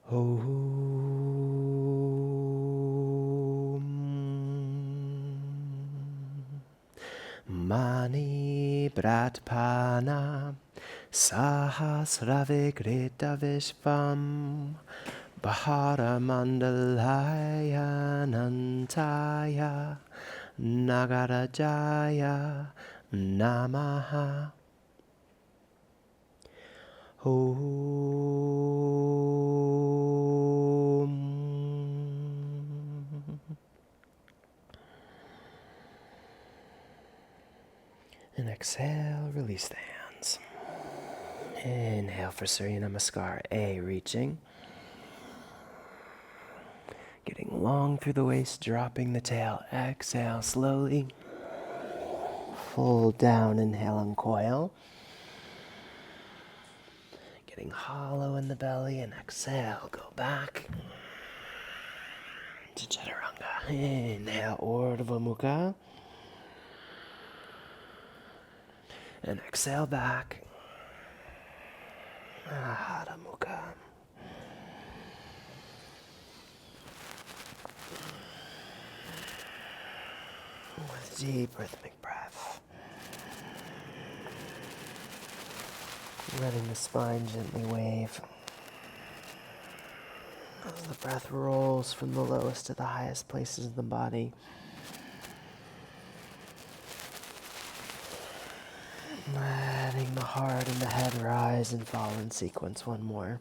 Om Mani Pratpana Sahasravikrita Vishvam Bahara Mandalaya Nantaya Nagarajaya Namaha. And exhale, release the hands. Inhale for Surya Namaskar, A, reaching. Getting long through the waist, dropping the tail. Exhale slowly. Fold down, inhale and coil. Getting hollow in the belly, and exhale, go back to Chaturanga. Inhale, Urdhva Mukha. And exhale back. Adho Mukha. With deep rhythmic breath. Letting the spine gently wave as the breath rolls from the lowest to the highest places of the body. Letting the heart and the head rise and fall in sequence. One more.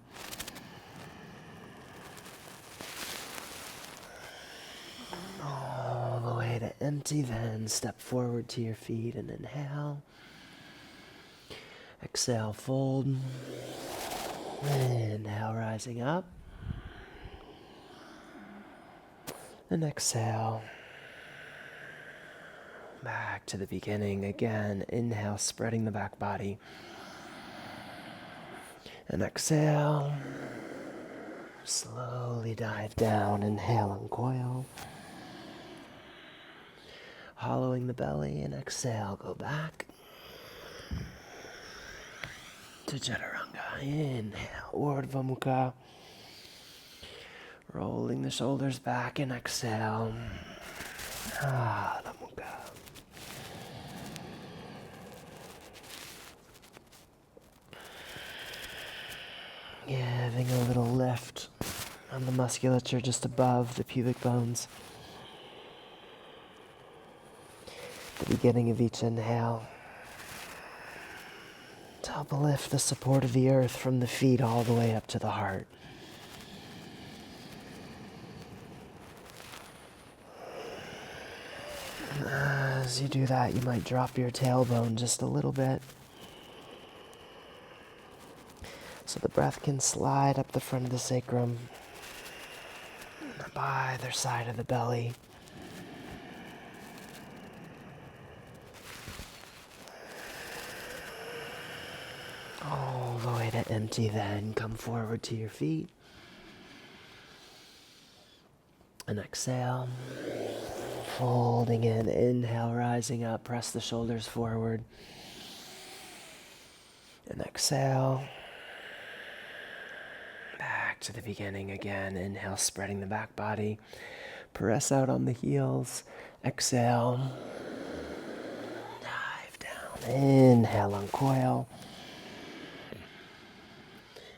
All the way to empty, then step forward to your feet and inhale. Exhale, fold. Inhale, rising up. And exhale. Back to the beginning again. Inhale, spreading the back body. And exhale. Slowly dive down. Inhale and coil. Hollowing the belly, and exhale, go back to Chaturanga. Inhale, Urdhva Mukha. Rolling the shoulders back, and exhale. Adho Mukha. Giving a little lift on the musculature just above the pubic bones. The beginning of each inhale. To help lift the support of the earth from the feet all the way up to the heart. As you do that, you might drop your tailbone just a little bit, so the breath can slide up the front of the sacrum, by either side of the belly. All the way to empty, then come forward to your feet. And exhale. Folding in, inhale, rising up, press the shoulders forward. And exhale. Back to the beginning again. Inhale, spreading the back body. Press out on the heels. Exhale. Dive down. Inhale, uncoil.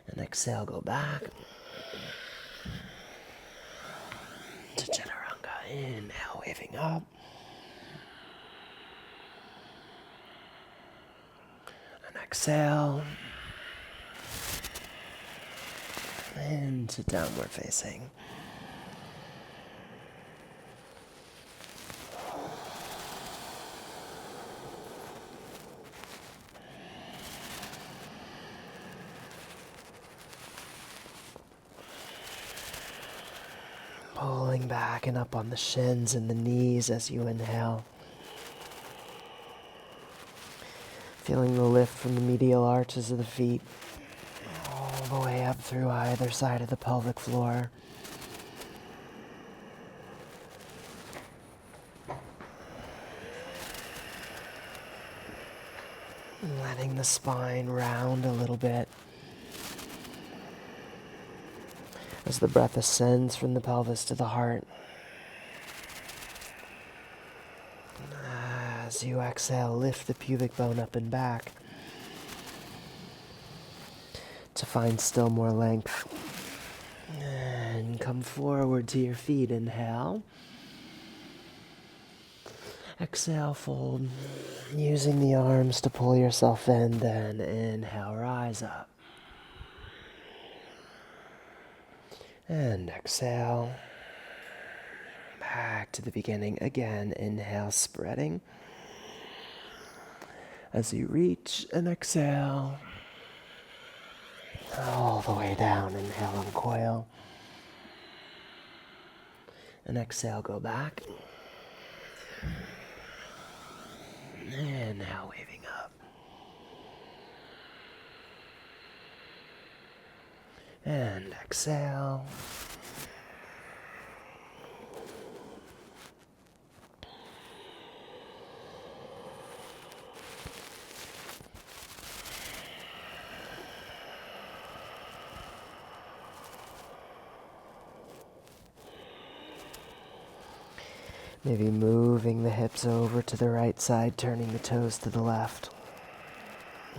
And exhale, go back to Chaturanga. Inhale, waving up. And exhale. Into downward facing. Pulling back and up on the shins and the knees as you inhale. Feeling the lift from the medial arches of the feet all the way up through either side of the pelvic floor. Letting the spine round a little bit As the breath ascends from the pelvis to the heart, as you exhale, lift the pubic bone up and back to find still more length. And come forward to your feet. Inhale. Exhale, fold. Using the arms to pull yourself in. Then inhale, rise up. And exhale. Back to the beginning again. Inhale, spreading. As you reach and exhale, all the way down. Inhale, uncoil. And exhale, go back. Inhale, waving up. And exhale. Maybe moving the hips over to the right side, turning the toes to the left.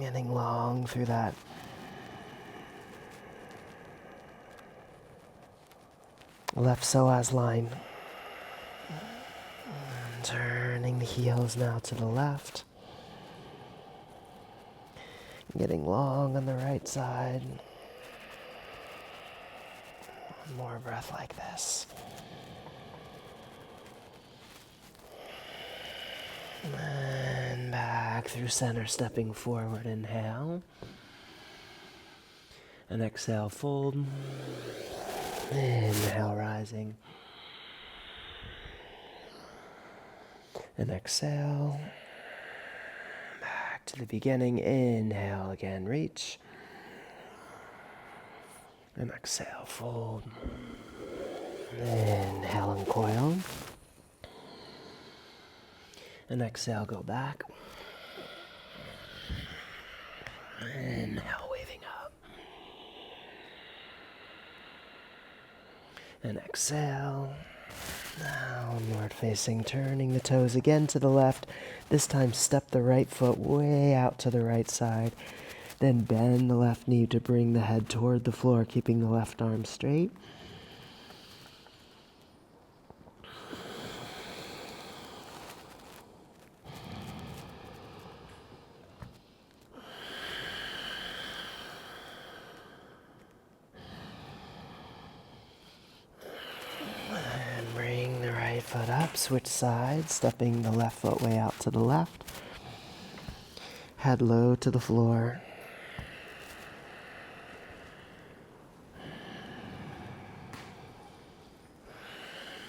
Getting long through that. Left psoas line. And turning the heels now to the left. Getting long on the right side. One more breath like this. And back through center, stepping forward. Inhale. And exhale, fold. Inhale, rising. And exhale. Back to the beginning. Inhale again, reach. And exhale, fold. Inhale, uncoil. And exhale, go back. Inhale, waving up. And exhale. Downward facing, turning the toes again to the left. This time step the right foot way out to the right side. Then bend the left knee to bring the head toward the floor, keeping the left arm straight. Foot up, switch sides, stepping the left foot way out to the left. Head low to the floor.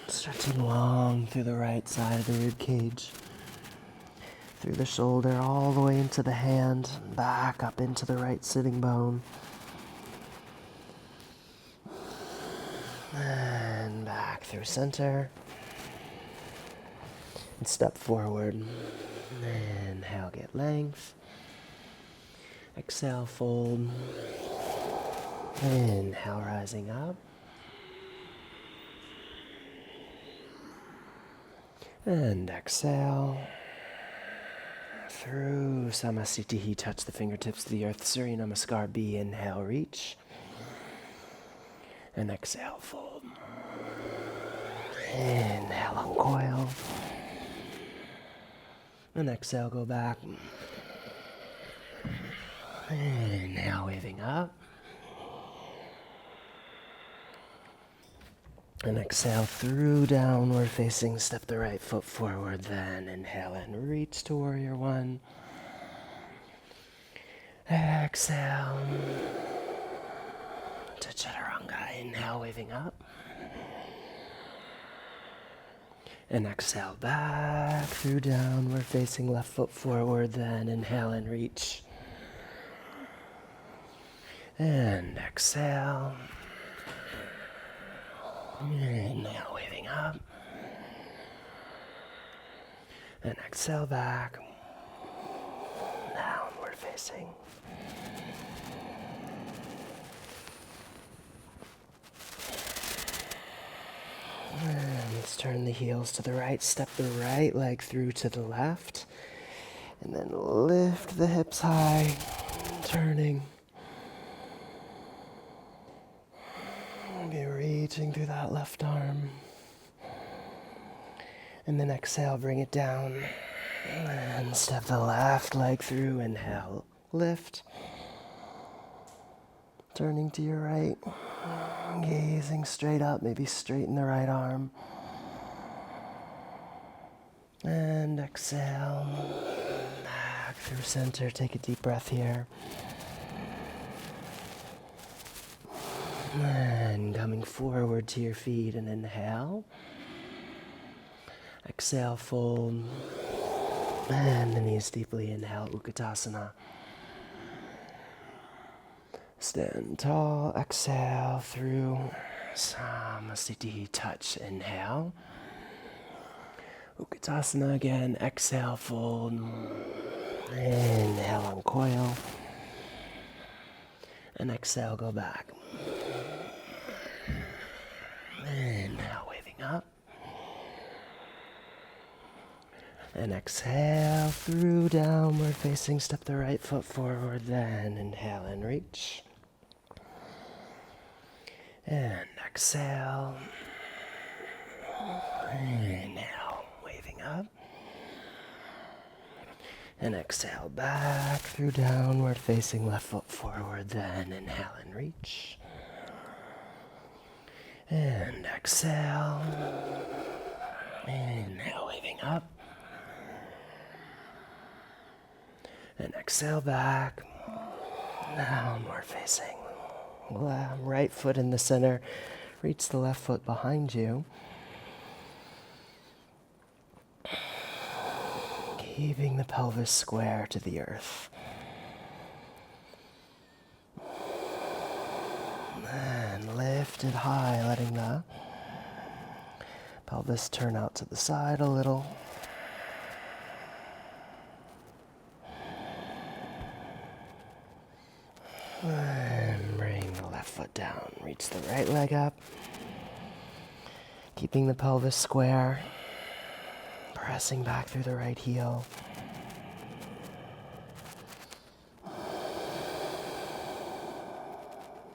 Stretching long through the right side of the rib cage. Through the shoulder, all the way into the hand, back up into the right sitting bone. And back through center. And step forward. Inhale, get length. Exhale, fold. Inhale, rising up. And exhale. Through Samasthiti, touch the fingertips to the earth. Surya Namaskar B. Inhale, reach. And exhale, fold. Inhale, uncoil. And exhale, go back. Inhale, waving up. And exhale through downward facing, step the right foot forward, then inhale and reach to warrior one. Exhale to chaturanga. Inhale, waving up. And exhale back through downward facing, left foot forward, then inhale and reach. And exhale. Inhale, waving up. And exhale back. Downward facing. turn the heels to the right, step the right leg through to the left, and then lift the hips high, turning. Be reaching through that left arm. And then exhale, bring it down. And step the left leg through, inhale, lift. Turning to your right, gazing straight up, maybe straighten the right arm. And exhale, back through center, take a deep breath here. And coming forward to your feet and inhale. Exhale, fold. And the knees deeply, inhale, Ukitasana. Stand tall, exhale through Samasthiti, touch, inhale. Ukitasana again, exhale, fold. Inhale, uncoil. And exhale, go back. Inhale, waving up. And exhale through downward facing, step the right foot forward, then inhale and reach. And exhale. Inhale, waving up. And exhale back through downward facing, left foot forward, then inhale and reach. And exhale. Inhale, waving up. And exhale back, downward facing. Right foot in the center, reach the left foot behind you. Keeping the pelvis square to the earth. And lift it high, letting the pelvis turn out to the side a little. And bring the left foot down. Reach the right leg up. Keeping the pelvis square. Pressing back through the right heel.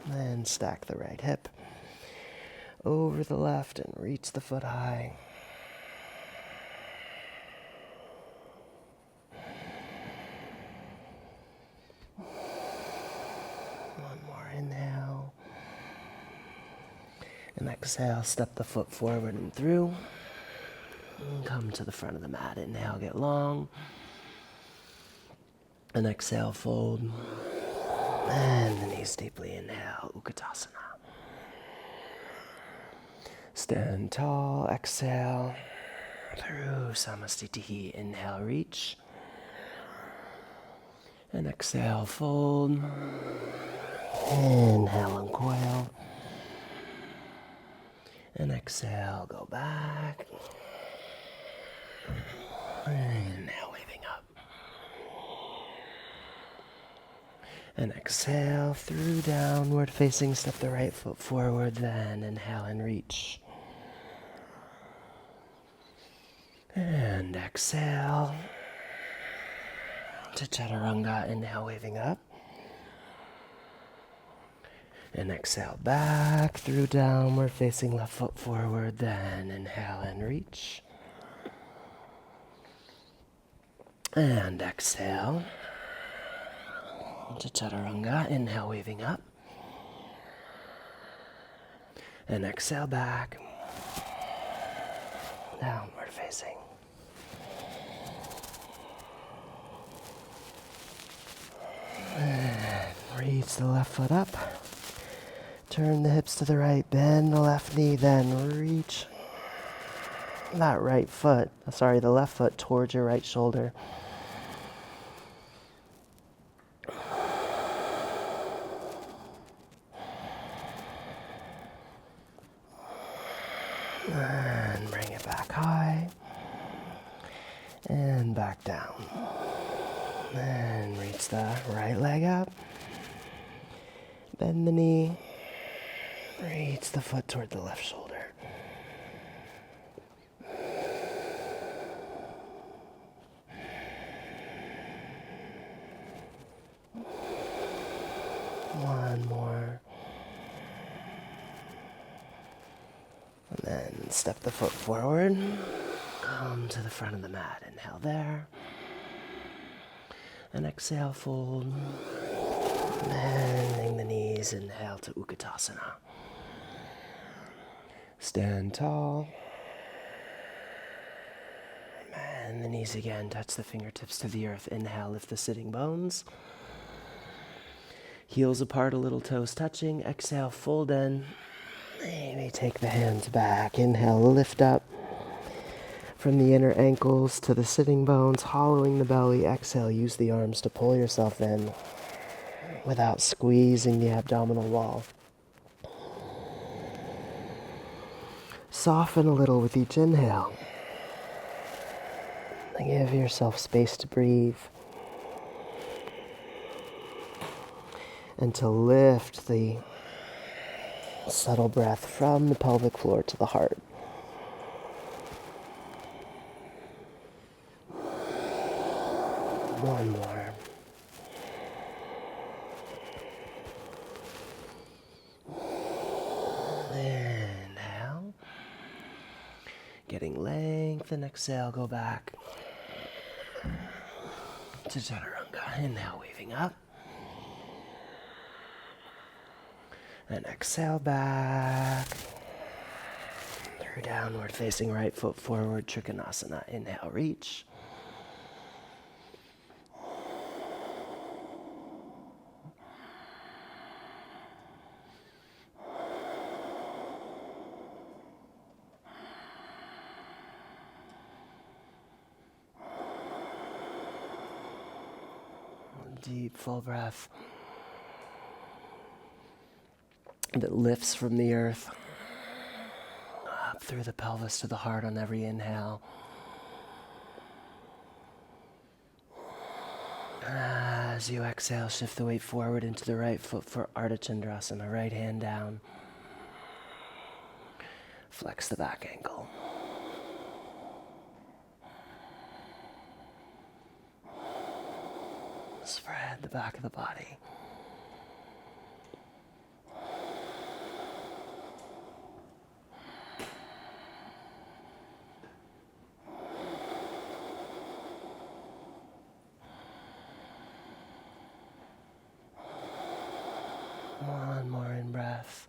Then stack the right hip over the left and reach the foot high. Inhale. And exhale, step the foot forward and through. And come to the front of the mat. Inhale, get long. And exhale, fold. And the knees deeply. Inhale, Ukitasana. Stand tall, exhale. Through Samasthiti. Inhale, reach. And exhale, fold. Inhale, uncoil. And exhale, go back. Inhale, waving up. And exhale through downward facing, step the right foot forward, then inhale and reach. And exhale to Chaturanga, inhale, waving up. And exhale back through downward facing, left foot forward, then inhale and reach. And exhale to Chaturanga, inhale, waving up. And exhale back, downward facing. And reach the left foot up. Turn the hips to the right, bend the left knee, then reach that the left foot towards your right shoulder. And bring it back high and back down. And reach the right leg up. Bend the knee. Reach the foot toward the left shoulder. Then step the foot forward. Come to the front of the mat. Inhale there. And exhale, fold. Bending the knees. Inhale to Ukitasana. Stand tall. Bend the knees again. Touch the fingertips to the earth. Inhale, lift the sitting bones. Heels apart, a little toes touching. Exhale, fold in. Maybe take the hands back. Inhale, lift up from the inner ankles to the sitting bones, hollowing the belly. Exhale, use the arms to pull yourself in without squeezing the abdominal wall. Soften a little with each inhale. Give yourself space to breathe and to lift the subtle breath from the pelvic floor to the heart. One more. Inhale. Getting length, and exhale, go back to Chaturanga. Inhale, waving up. And exhale back through downward facing right foot forward, Trikonasana. Inhale, reach. Deep, full breath that lifts from the earth up through the pelvis to the heart on every inhale. As you exhale, shift the weight forward into the right foot for Ardha Chandrasana. Right hand down. Flex the back ankle. Spread the back of the body. One more in breath.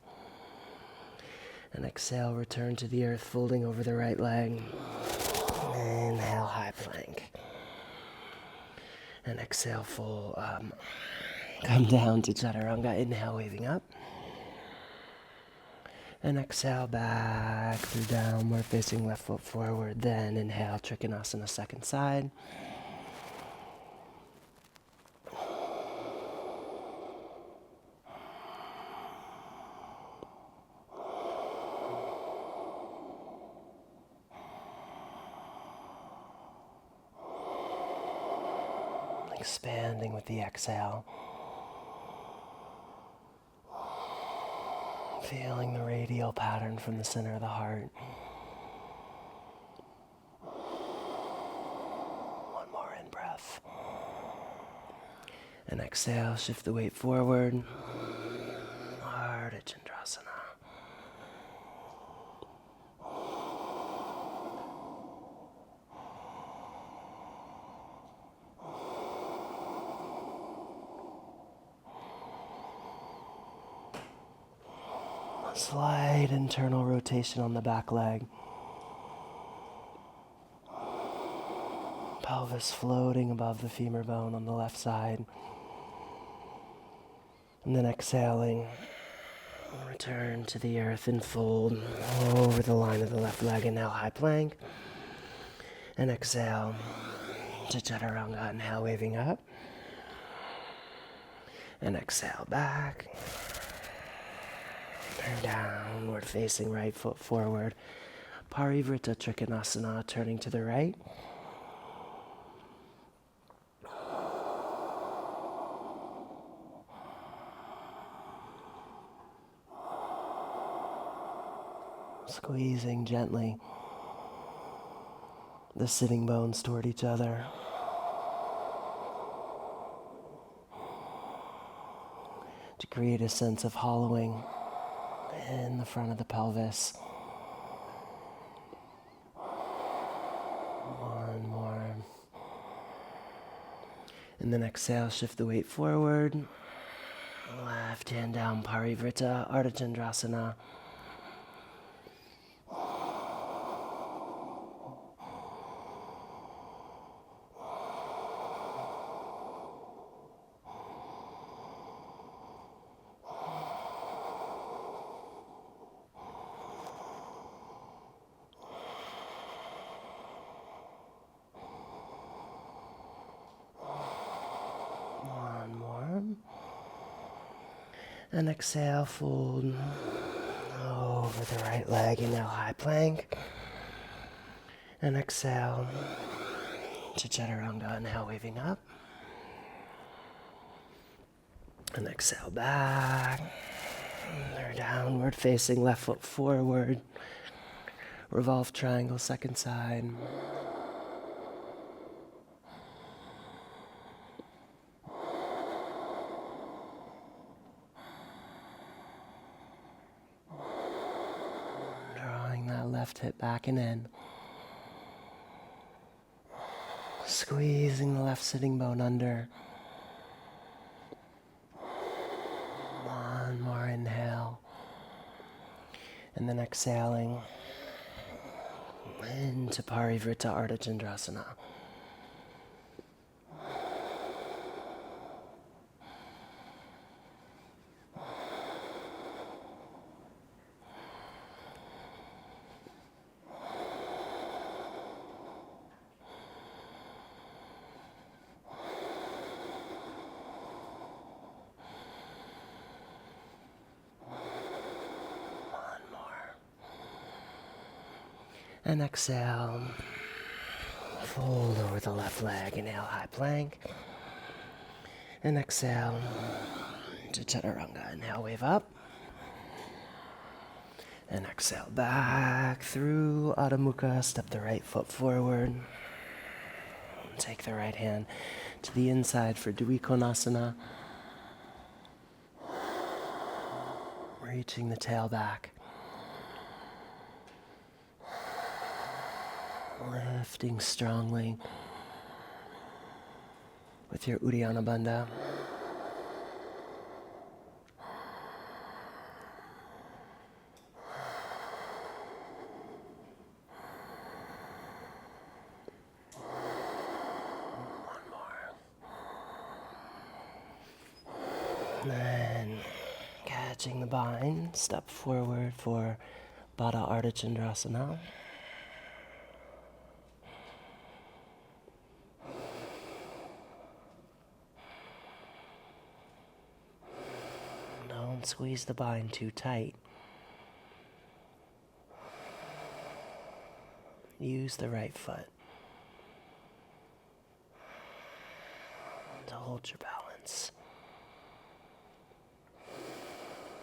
And exhale, return to the earth, folding over the right leg. Inhale, high plank. And exhale, full come down to Chaturanga. Inhale, waving up. And exhale, back through downward facing left foot forward. Then inhale, Trikonasana, second side. Expanding with the exhale. Feeling the radial pattern from the center of the heart. One more in breath. And exhale, shift the weight forward. Ardha Chandrasana. Slight internal rotation on the back leg. Pelvis floating above the femur bone on the left side. And then exhaling, return to the earth and fold over the line of the left leg. Inhale, high plank. And exhale to Chaturanga. Inhale, waving up. And exhale back. Downward facing right foot forward. Parivrtta Trikonasana, turning to the right. Squeezing gently the sitting bones toward each other. To create a sense of hollowing in the front of the pelvis And then exhale, shift the weight forward. Left hand down, Parivrtta, Ardha Chandrasana. One more. And exhale, fold over the right leg. Inhale, high plank. And exhale to Chaturanga. Inhale, waving up. And exhale back. Or downward facing, left foot forward. Revolve triangle, second side. Drawing that left hip back and in. Squeezing the left sitting bone under. One more inhale. And then exhaling into Parivrtta, Ardha Chandrasana. And exhale, fold over the left leg, inhale, high plank. And exhale to Chaturanga, inhale, wave up. And exhale back through Adho Mukha, step the right foot forward. Take the right hand to the inside for Ukitasana. Reaching the tail back. Lifting strongly with your Uddiyana Bandha. One more. Then catching the bind, step forward for Baddha Ardha Chandrasana. Don't squeeze the bind too tight. Use the right foot to hold your balance.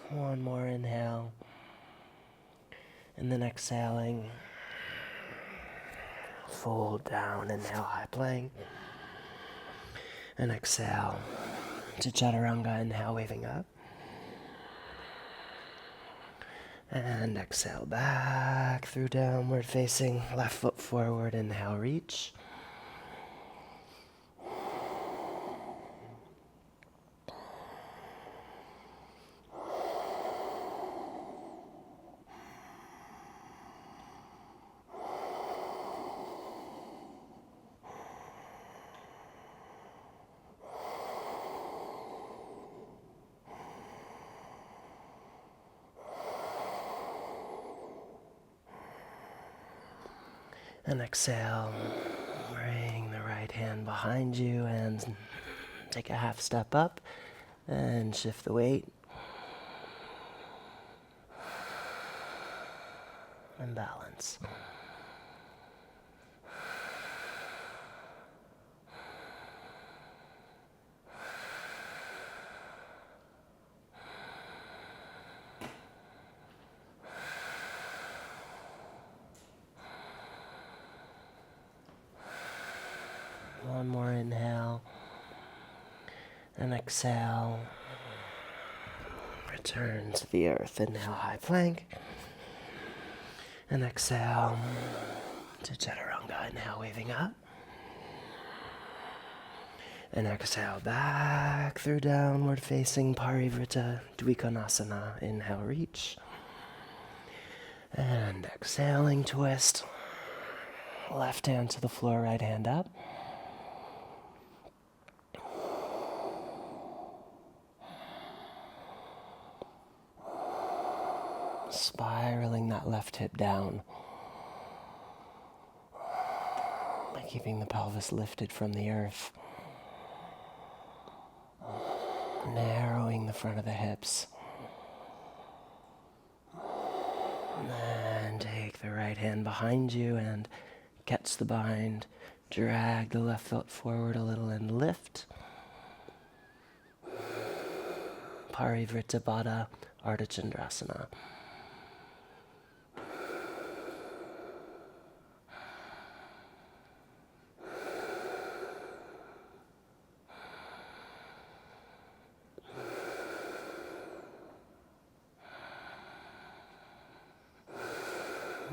One more inhale. And then exhaling. Fold down, inhale, high plank. And exhale to Chaturanga, inhale, waving up. And exhale back through downward facing, left foot forward, inhale, reach. And exhale, bring the right hand behind you and take a half step up and shift the weight. And balance. One more inhale, and exhale. Return to the earth. Inhale, high plank, and exhale to Chaturanga. Inhale, waving up, And exhale back through downward facing Parivrtta Dvikonasana. Inhale, reach. And exhaling, twist. Left hand to the floor, right hand up. Spiraling that left hip down. By keeping the pelvis lifted from the earth. Narrowing the front of the hips. And take the right hand behind you and catch the bind. Drag the left foot forward a little and lift. Parivrtta Baddha Ardha Chandrasana.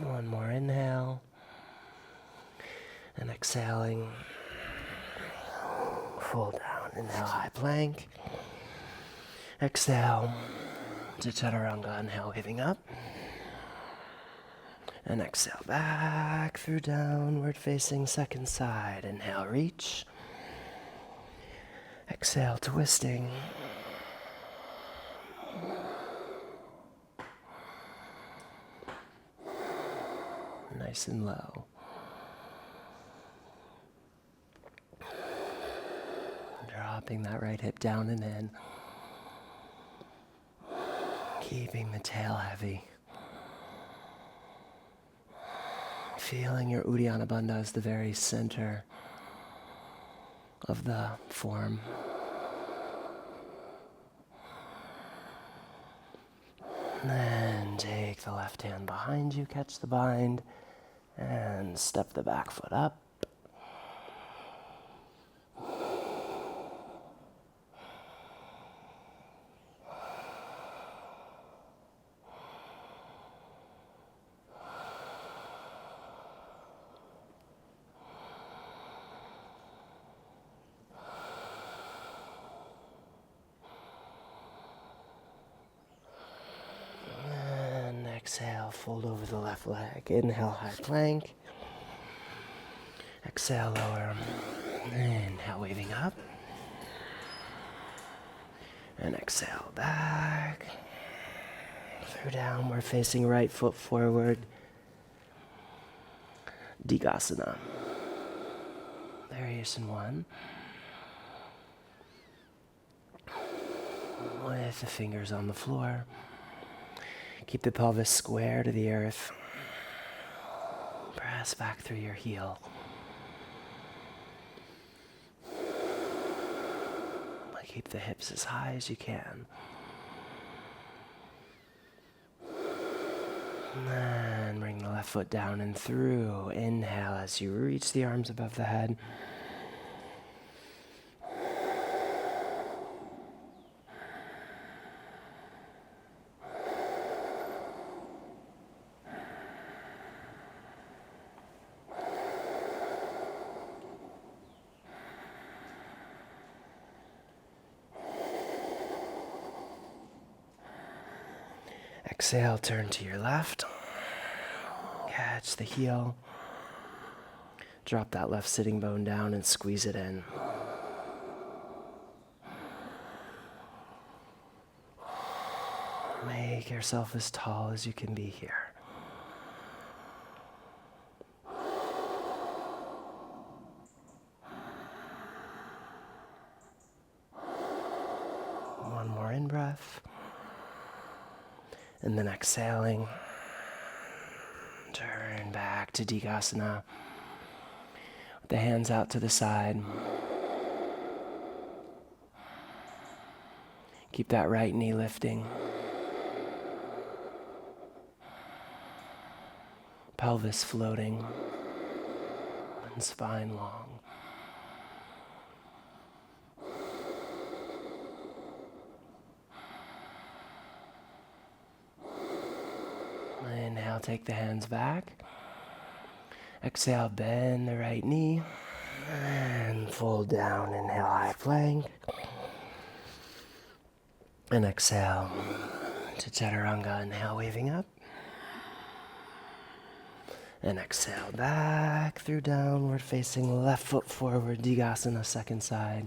One more inhale. And exhaling, full down. Inhale, high plank. Exhale to Chaturanga. Inhale, giving up. And exhale back through downward facing second side. Inhale, reach. Exhale, twisting. Nice and low. Dropping that right hip down and in. Keeping the tail heavy. Feeling your Uddiyana Bandha as the very center of the form. Then take the left hand behind you, catch the bind, and step the back foot up. Exhale, fold over the left leg. Inhale, high plank. Exhale, lower. Inhale, waving up. And exhale, back. Through downward facing right foot forward. Digasana. Variation 1. With the fingers on the floor. Keep the pelvis square to the earth. Press back through your heel. Keep the hips as high as you can. And bring the left foot down and through. Inhale as you reach the arms above the head. Exhale, turn to your left. Catch the heel. Drop that left sitting bone down and squeeze it in. Make yourself as tall as you can be here. One more in-breath. And then exhaling, turn back to Digasana. With the hands out to the side. Keep that right knee lifting. Pelvis floating. And spine long. Inhale, take the hands back. Exhale, bend the right knee And fold down, inhale, high plank. And exhale to chaturanga, inhale, waving up. And exhale back through downward facing, left foot forward, Digasana, second side.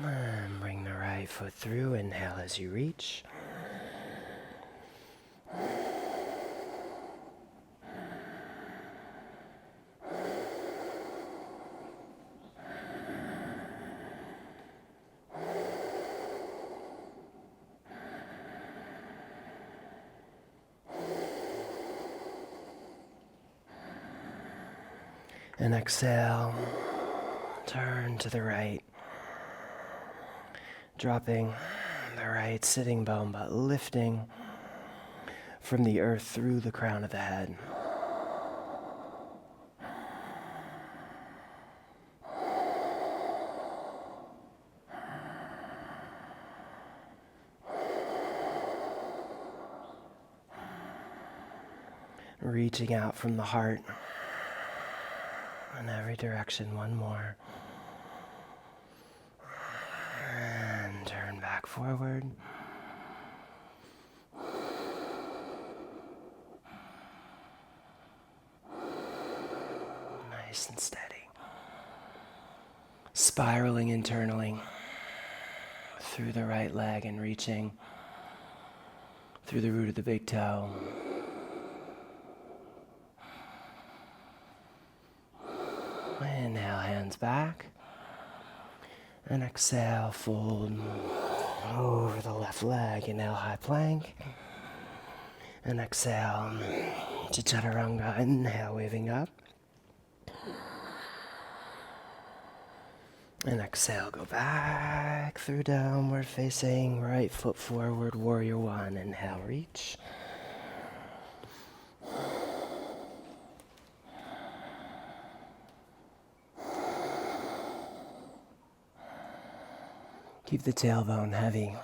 And bring the right foot through, inhale as you reach. And exhale, turn to the right, dropping the right sitting bone, but lifting from the earth through the crown of the head. Reaching out from the heart in every direction, one more. And turn back forward. Nice and steady. Spiraling internally through the right leg and reaching through the root of the big toe. Inhale, hands back. And exhale, fold over the left leg. Inhale, high plank. And exhale to chaturanga. Inhale, waving up. And exhale, go back through downward facing, right foot forward, warrior one. Inhale, reach. Keep the tailbone heavy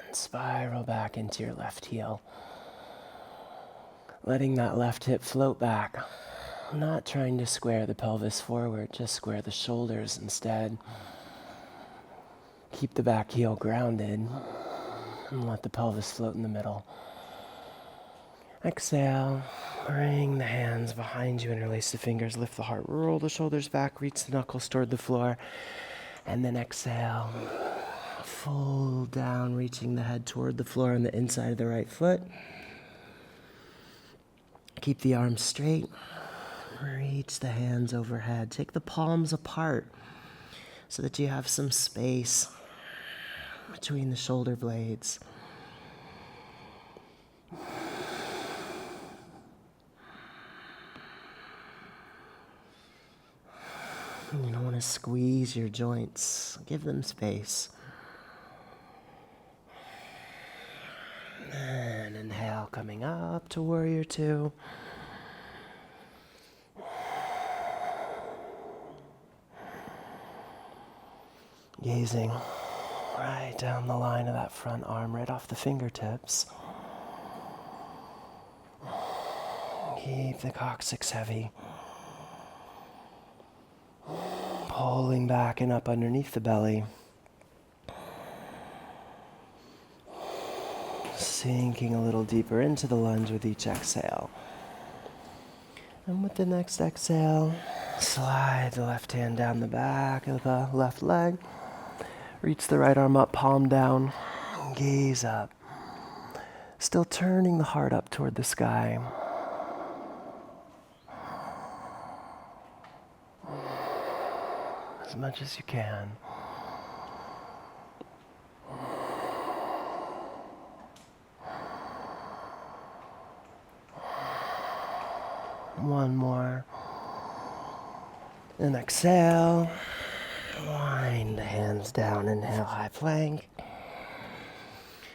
and spiral back into your left heel. Letting that left hip float back. Not trying to square the pelvis forward, just square the shoulders instead. Keep the back heel grounded and let the pelvis float in the middle. Exhale, bring the hands behind you, interlace the fingers, lift the heart, roll the shoulders back, reach the knuckles toward the floor. And then exhale, fold down, reaching the head toward the floor on the inside of the right foot. Keep the arms straight. Reach the hands overhead. Take the palms apart so that you have some space between the shoulder blades. You don't want to squeeze your joints. Give them space. And inhale, coming up to warrior two. Gazing right down the line of that front arm, right off the fingertips. Keep the coccyx heavy. Pulling back and up underneath the belly. Sinking a little deeper into the lunge with each exhale. And with the next exhale, slide the left hand down the back of the left leg. Reach the right arm up, palm down. Gaze up. Still turning the heart up toward the sky. As much as you can. One more. And exhale. Wind the hands down. Inhale, high plank.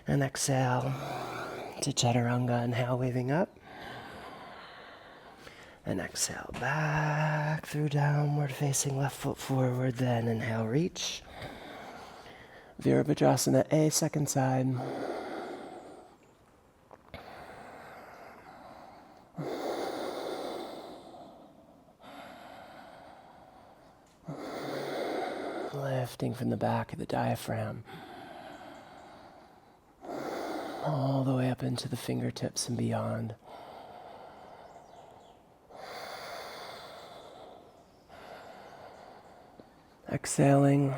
And exhale to chaturanga. Inhale, waving up. And exhale back through downward facing left foot forward. Then inhale, reach. Virabhadrasana A, second side. Lifting from the back of the diaphragm all the way up into the fingertips and beyond. Exhaling,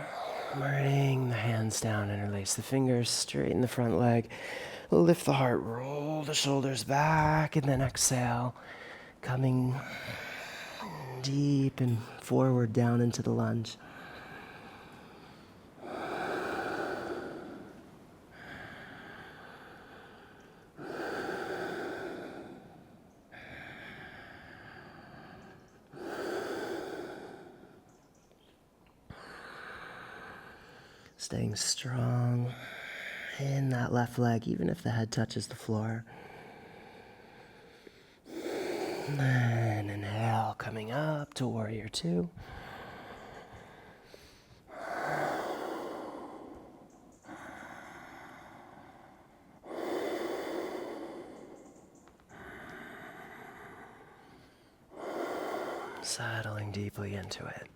bring the hands down, interlace the fingers, straighten the front leg, lift the heart, roll the shoulders back, and then exhale, coming deep and forward down into the lunge. Staying strong in that left leg, even if the head touches the floor. And then inhale, coming up to warrior two. Settling deeply into it.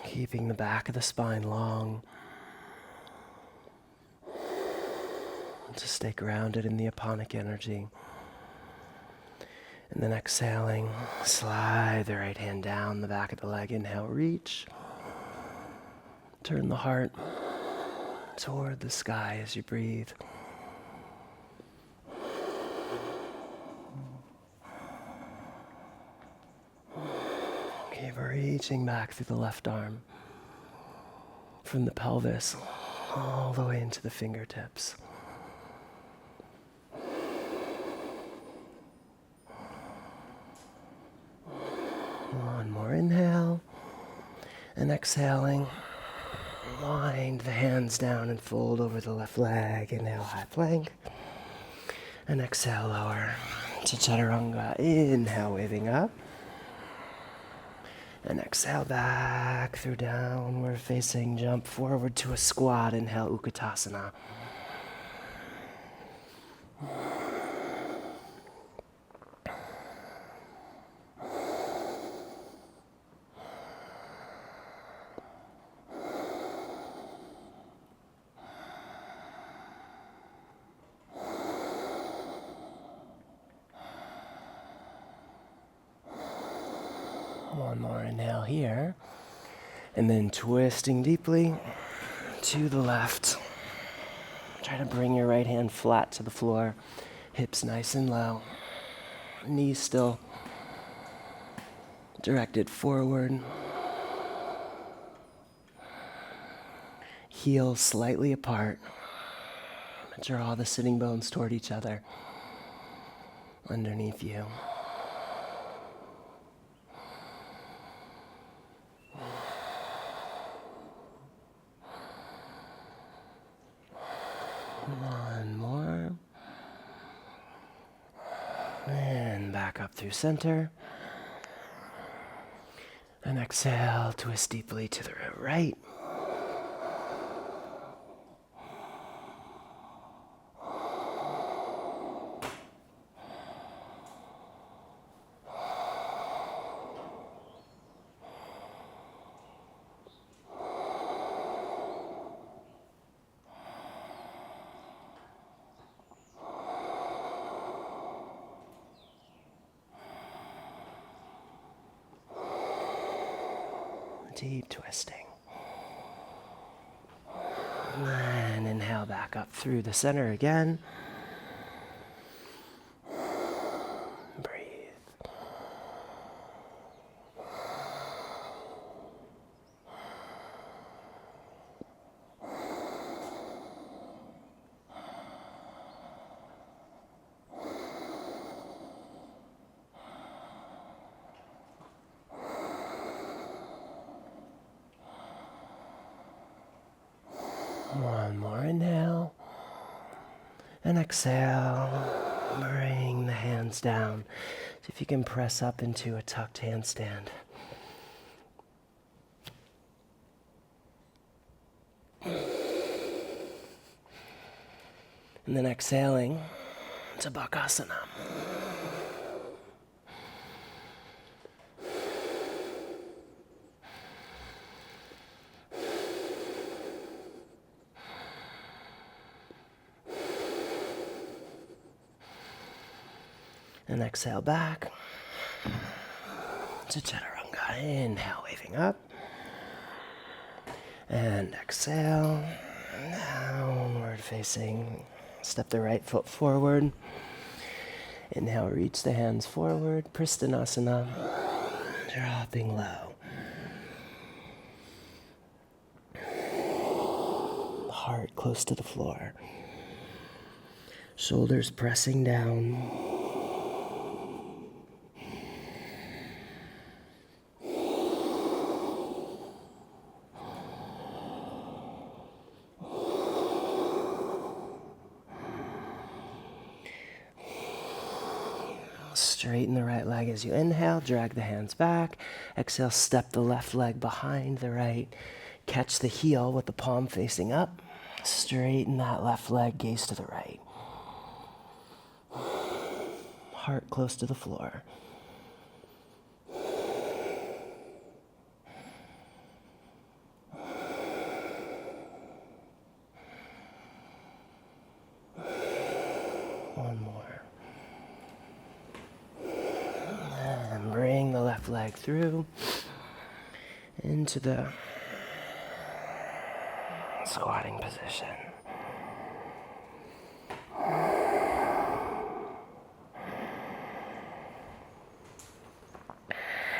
Keeping the back of the spine long to stay grounded in the aponic energy. And then exhaling, slide the right hand down the back of the leg. Inhale, reach. Turn the heart toward the sky as you breathe. Keep reaching back through the left arm, from the pelvis all the way into the fingertips. One more inhale, and exhaling, wind the hands down and fold over the left leg. Inhale, high plank, and exhale, lower to chaturanga. Inhale, waving up. And exhale back through downward facing, jump forward to a squat. Inhale, Ukitasana. One more inhale here, and then twisting deeply to the left. Try to bring your right hand flat to the floor, hips nice and low, knees still directed forward, heels slightly apart. Draw the sitting bones toward each other underneath you. One more. And back up through center. And exhale, twist deeply to the right. Deep twisting. And inhale back up through the center again. Breathe. And exhale, bring the hands down. See if you can press up into a tucked handstand. And then exhaling to Bakasana. And exhale back to Chaturanga. Inhale, waving up. And exhale, downward facing. Step the right foot forward. Inhale, reach the hands forward. Pristinasana, dropping low. Heart close to the floor. Shoulders pressing down. Straighten the right leg as you inhale, drag the hands back. Exhale, step the left leg behind the right. Catch the heel with the palm facing up. Straighten that left leg, gaze to the right. Heart close to the floor. One more. And bring the left leg through into the squatting position.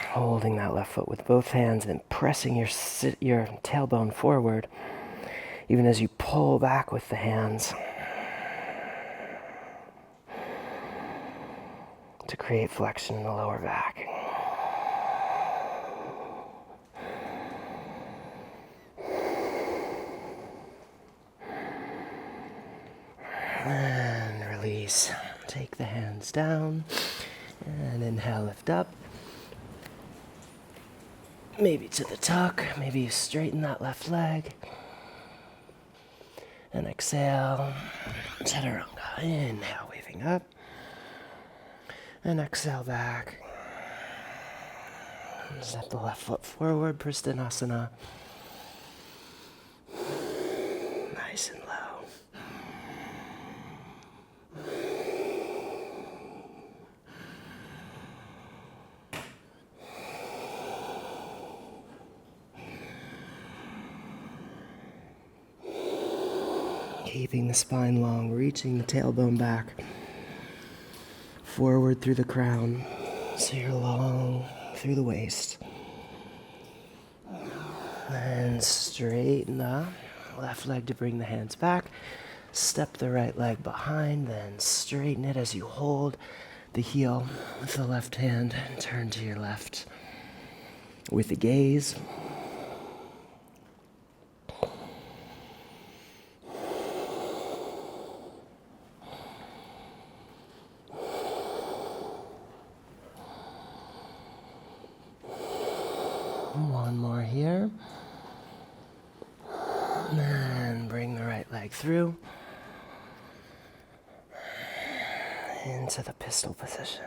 Holding that left foot with both hands and pressing your tailbone forward, even as you pull back with the hands to create flexion in the lower back. And release. Take the hands down and inhale, lift up. Maybe to the tuck, maybe you straighten that left leg. And exhale, Chaturanga. Inhale, waving up. And exhale back. Step the left foot forward, Pristinasana. Nice and low. Keeping the spine long, reaching the tailbone back. Forward through the crown, so you're long through the waist. And straighten the left leg to bring the hands back. Step the right leg behind, then straighten it as you hold the heel with the left hand and turn to your left with the gaze. One more here. And bring the right leg through into the pistol position.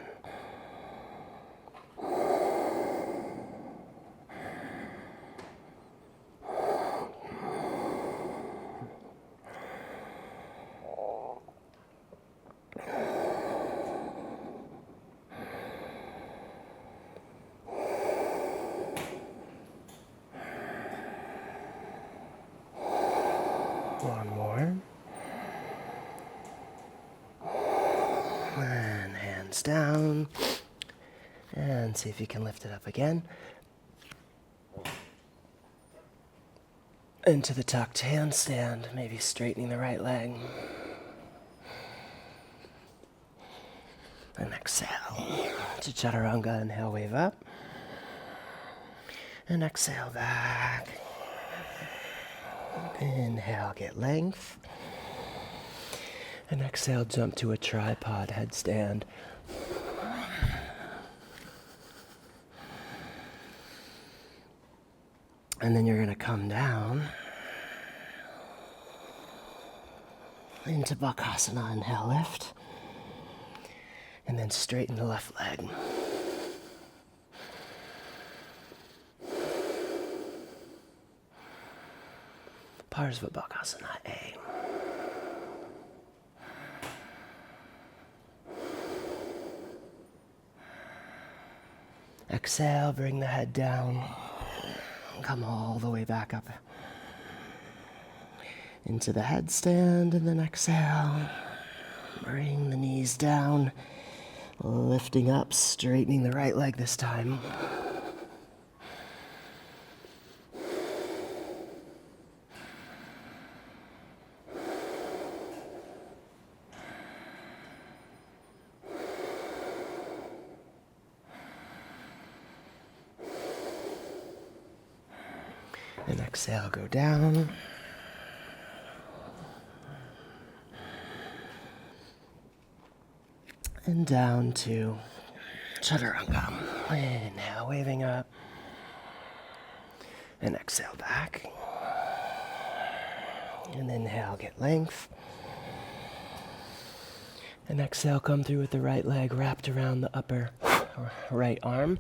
One more. And hands down. And see if you can lift it up again. Into the tucked handstand, maybe straightening the right leg. And exhale to Chaturanga. Inhale, wave up. And exhale back. Inhale, get length. And exhale, jump to a tripod headstand. And then you're going to come down into Bakasana, inhale, lift. And then straighten the left leg. Parsvabhakasana A. Exhale, bring the head down. Come all the way back up into the headstand, and then exhale. Bring the knees down, lifting up, straightening the right leg this time. And exhale, go down. And down to Chaturanga. Inhale, waving up. And exhale, back. And inhale, get length. And exhale, come through with the right leg wrapped around the upper right arm.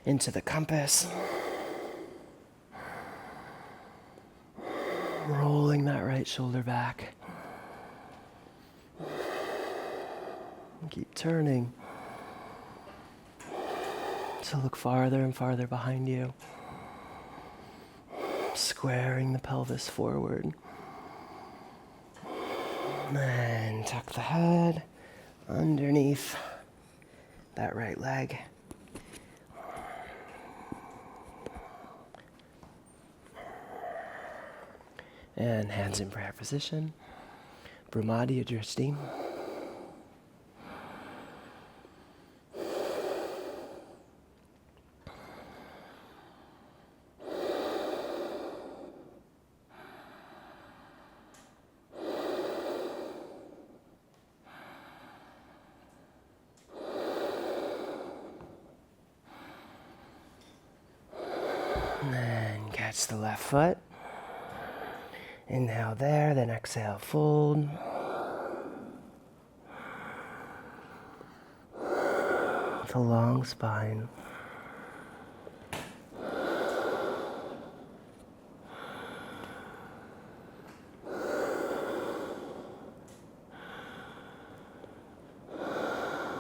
Into the compass. Rolling that right shoulder back. And keep turning. So look farther and farther behind you. Squaring the pelvis forward. And tuck the head underneath that right leg. And hands in prayer position. Brahmadi Drishti. And then catch the left foot. Inhale there, then exhale, fold. With a long spine.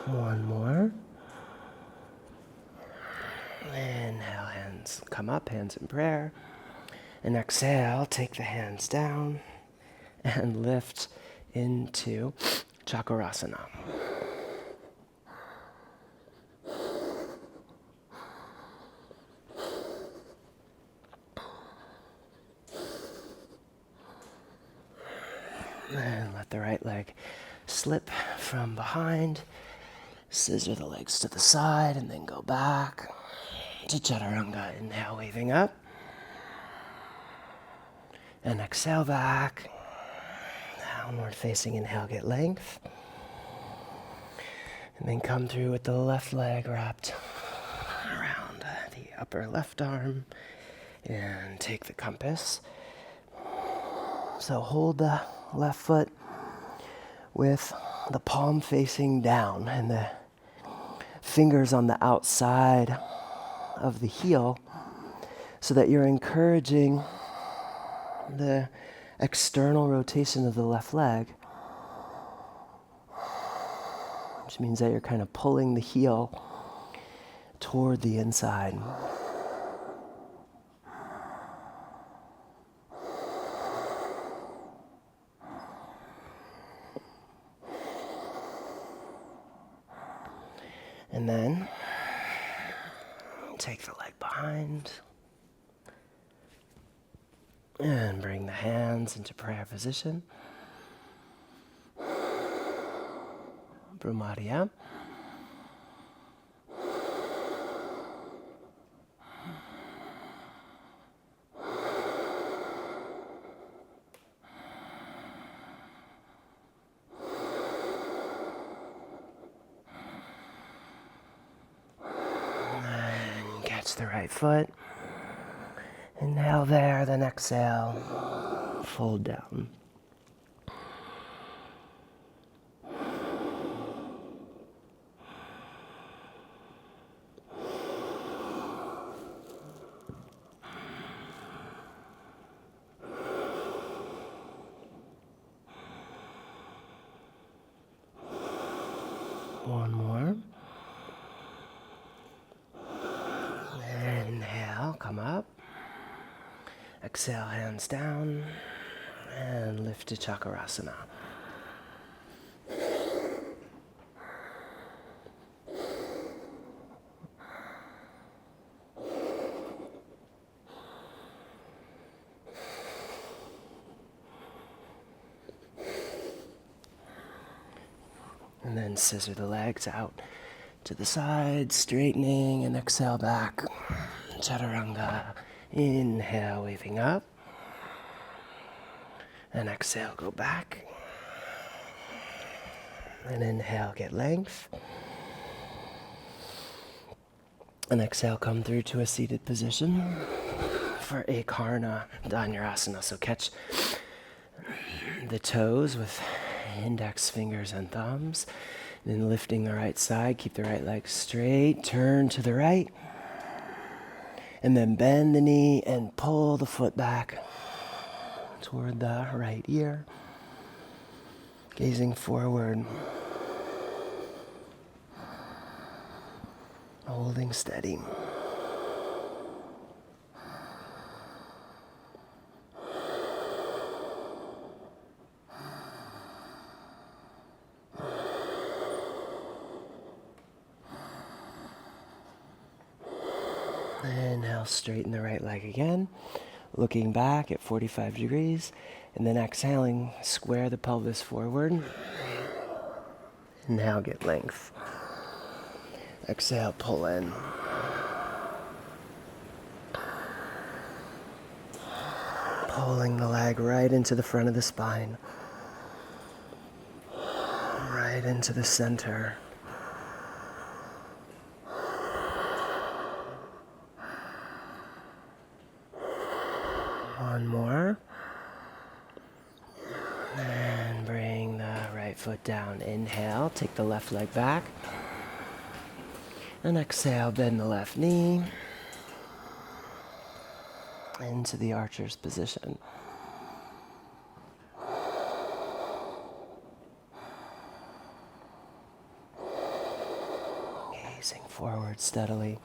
One more. Inhale, hands come up, hands in prayer. And exhale, take the hands down and lift into Chakrasana. And let the right leg slip from behind. Scissor the legs to the side and then go back to Chaturanga. Inhale, waving up. And exhale back. Downward facing inhale, get length. And then come through with the left leg wrapped around the upper left arm. And take the compass. So hold the left foot with the palm facing down and the fingers on the outside of the heel so that you're encouraging the external rotation of the left leg, which means that you're kind of pulling the heel toward the inside. And then take the leg behind. And bring the hands into prayer position. Brahmadiya. Reach the right foot. Inhale there, then exhale. Fold down. One more. Inhale, come up. Exhale, hands down. And lift to Chakrasana. And then scissor the legs out to the side, straightening, and exhale back. Chaturanga. Inhale, waving up. And exhale, go back. And inhale, get length. And exhale, come through to a seated position for Karna Dhanurasana. So catch the toes with index fingers and thumbs. Then lifting the right side, keep the right leg straight, turn to the right. And then bend the knee and pull the foot back toward the right ear. Gazing forward. Holding steady. And now straighten the right leg again, looking back at 45 degrees, and then exhaling, square the pelvis forward. And now get length. Exhale, pull in. Pulling the leg right into the front of the spine, right into the center. One more. And bring the right foot down. Inhale, take the left leg back. And exhale, bend the left knee into the archer's position. Gazing forward steadily.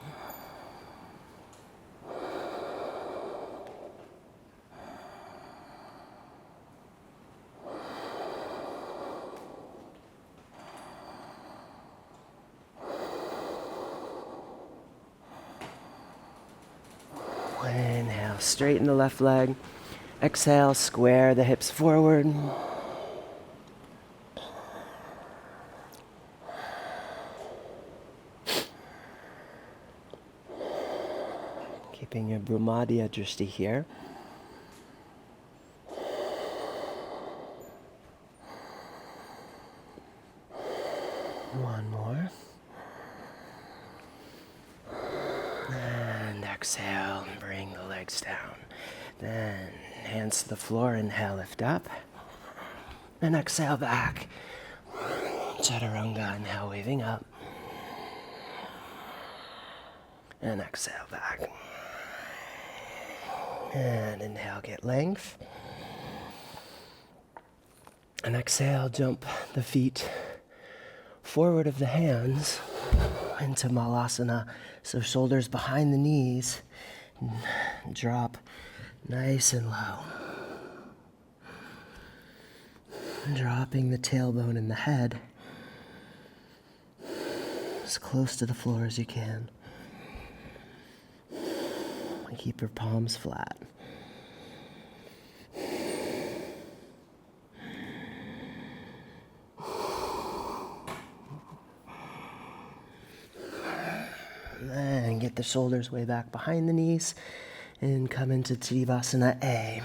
Inhale, straighten the left leg. Exhale, square the hips forward. Keeping your Brahmadya Drishti here. One more. And exhale, bring the legs down. Then hands to the floor, inhale, lift up. And exhale back. Chaturanga, inhale, waving up. And exhale back. And inhale, get length. And exhale, jump the feet forward of the hands into Malasana. So shoulders behind the knees. Drop nice and low. Dropping the tailbone and the head as close to the floor as you can. And keep your palms flat. And get the shoulders way back behind the knees and come into Tadasana A.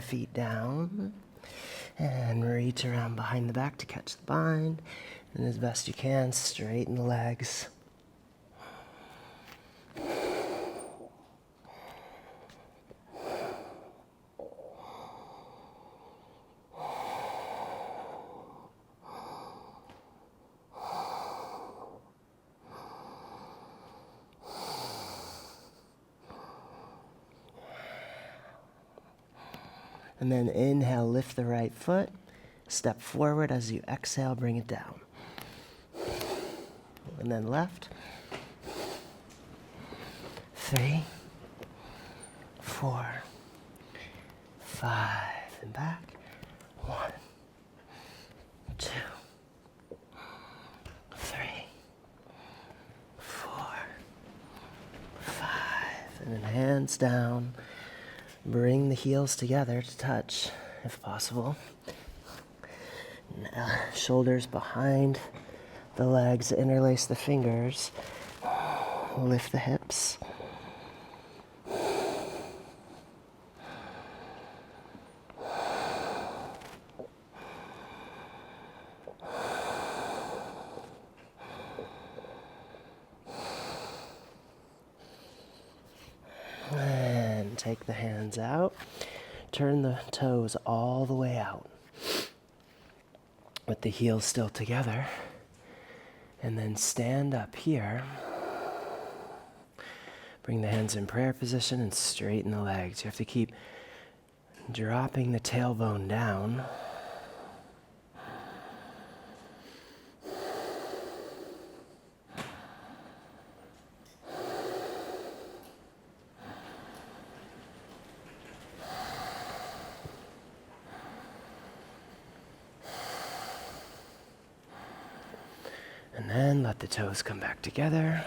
feet down. And reach around behind the back to catch the bind. And as best you can, straighten the legs. And then inhale, lift the right foot. Step forward. As you exhale, bring it down. And then left. 3, 4, 5, and back. 1, 2, 3, 4, 5. And then hands down. Bring the heels together to touch, if possible. Shoulders behind the legs, interlace the fingers, lift the hips. And take the hands out. Turn the toes all the way out with the heels still together. And then stand up here. Bring the hands in prayer position and straighten the legs. You have to keep dropping the tailbone down. And then let the toes come back together.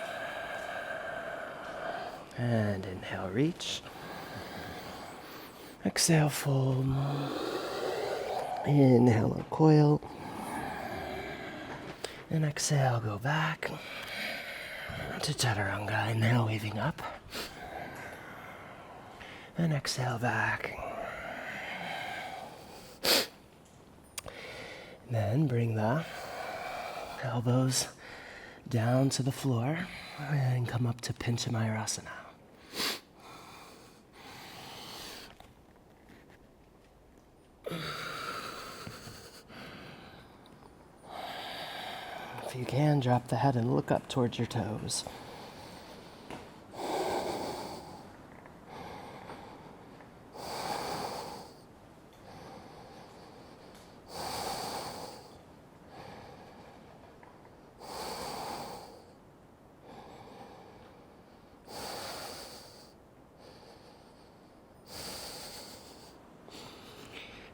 And inhale, reach. Exhale, fold. Inhale, uncoil. And exhale, go back to chaturanga. Inhale, waving up. And exhale, back. Then bring the elbows down to the floor and come up to Malasana. If you can, drop the head and look up towards your toes.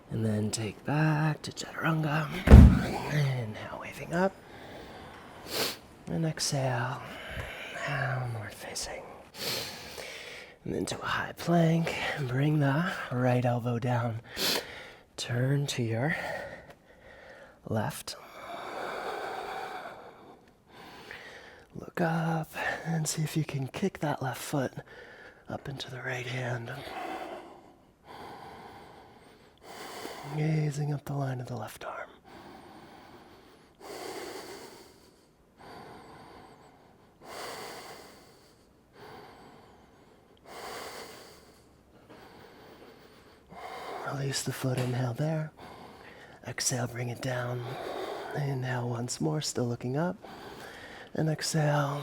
And then take back to chaturanga. Inhale, waving up. And exhale, downward facing. And then to a high plank. Bring the right elbow down. Turn to your left. Look up and see if you can kick that left foot up into the right hand. Gazing up the line of the left arm. Release the foot, inhale there. Exhale, bring it down. Inhale once more, still looking up. And exhale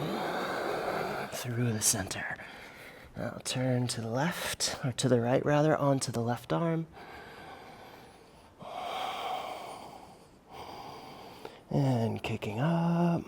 through the center. Now turn to the left, or to the right rather, onto the left arm. And kicking up.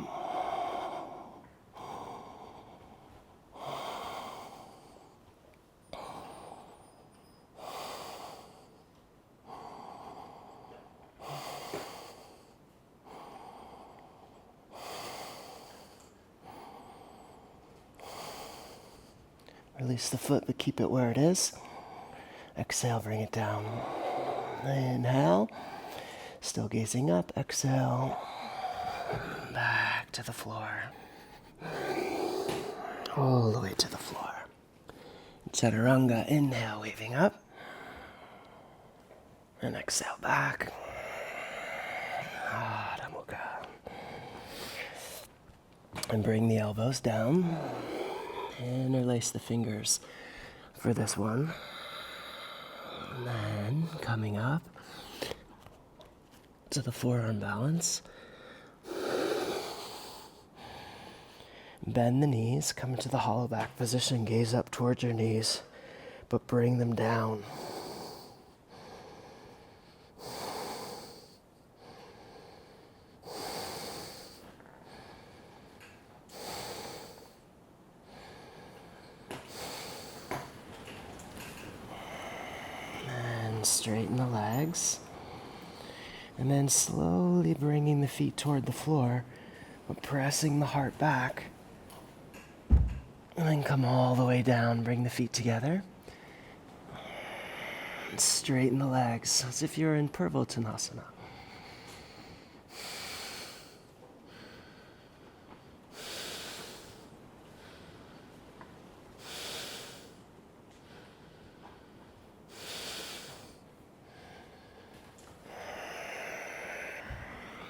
Release the foot, but keep it where it is. Exhale, bring it down. Inhale. Still gazing up. Exhale. Back to the floor. All the way to the floor. Chaturanga, inhale, waving up. And exhale back. Adho Mukha. And bring the elbows down. Interlace the fingers for this one. And then coming up to the forearm balance. Bend the knees, come into the hollowback position, gaze up towards your knees, but bring them down. And straighten the legs. And then slowly bringing the feet toward the floor, but pressing the heart back. And then come all the way down, bring the feet together. And straighten the legs as if you're in Purvottanasana.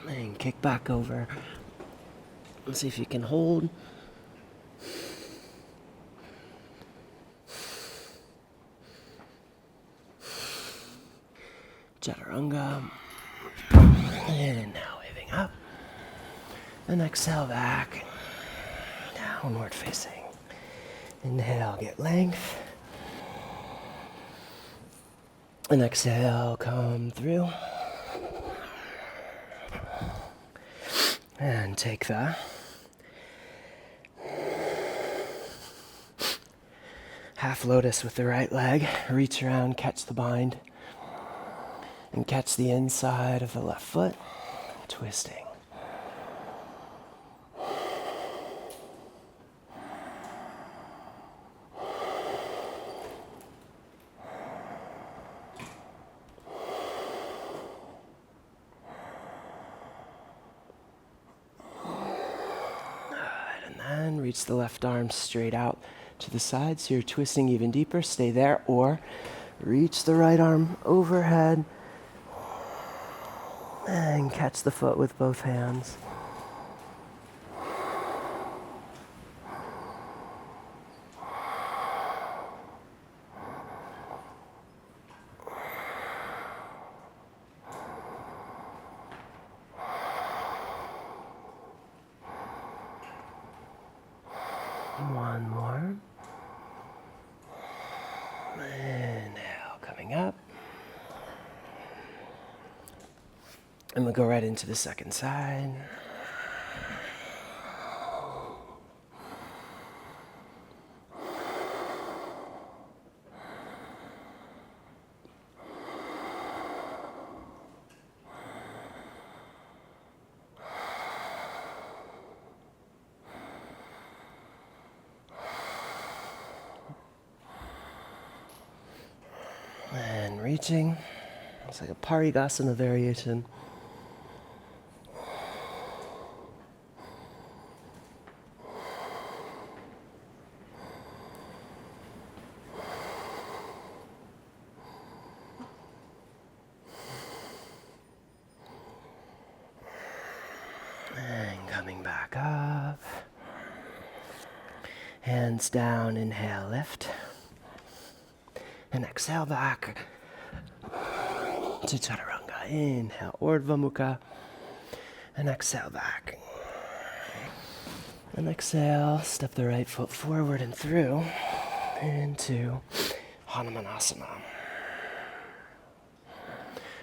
And kick back over. Let's see if you can hold. Chaturanga. And now waving up. And exhale back. Downward facing. Inhale, get length. And exhale, come through. And take the half lotus with the right leg. Reach around, catch the bind. And catch the inside of the left foot, twisting. And then reach the left arm straight out to the side, so you're twisting even deeper. Stay there, or reach the right arm overhead. And catch the foot with both hands. One more. Inhale, coming up. And we'll go right into the second side. And reaching. It's like a Parigasana variation. And coming back up. Hands down, inhale, lift. And exhale back to Chaturanga. Inhale, Urdhva Mukha. And exhale back. And exhale, step the right foot forward and through into Hanumanasana.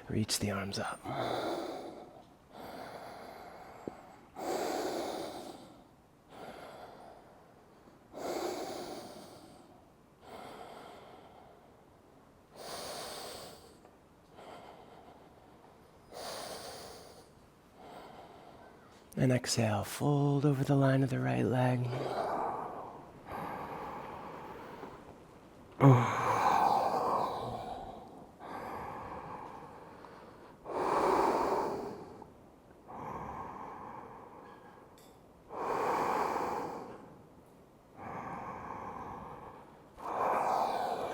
Reach the arms up. And exhale, fold over the line of the right leg.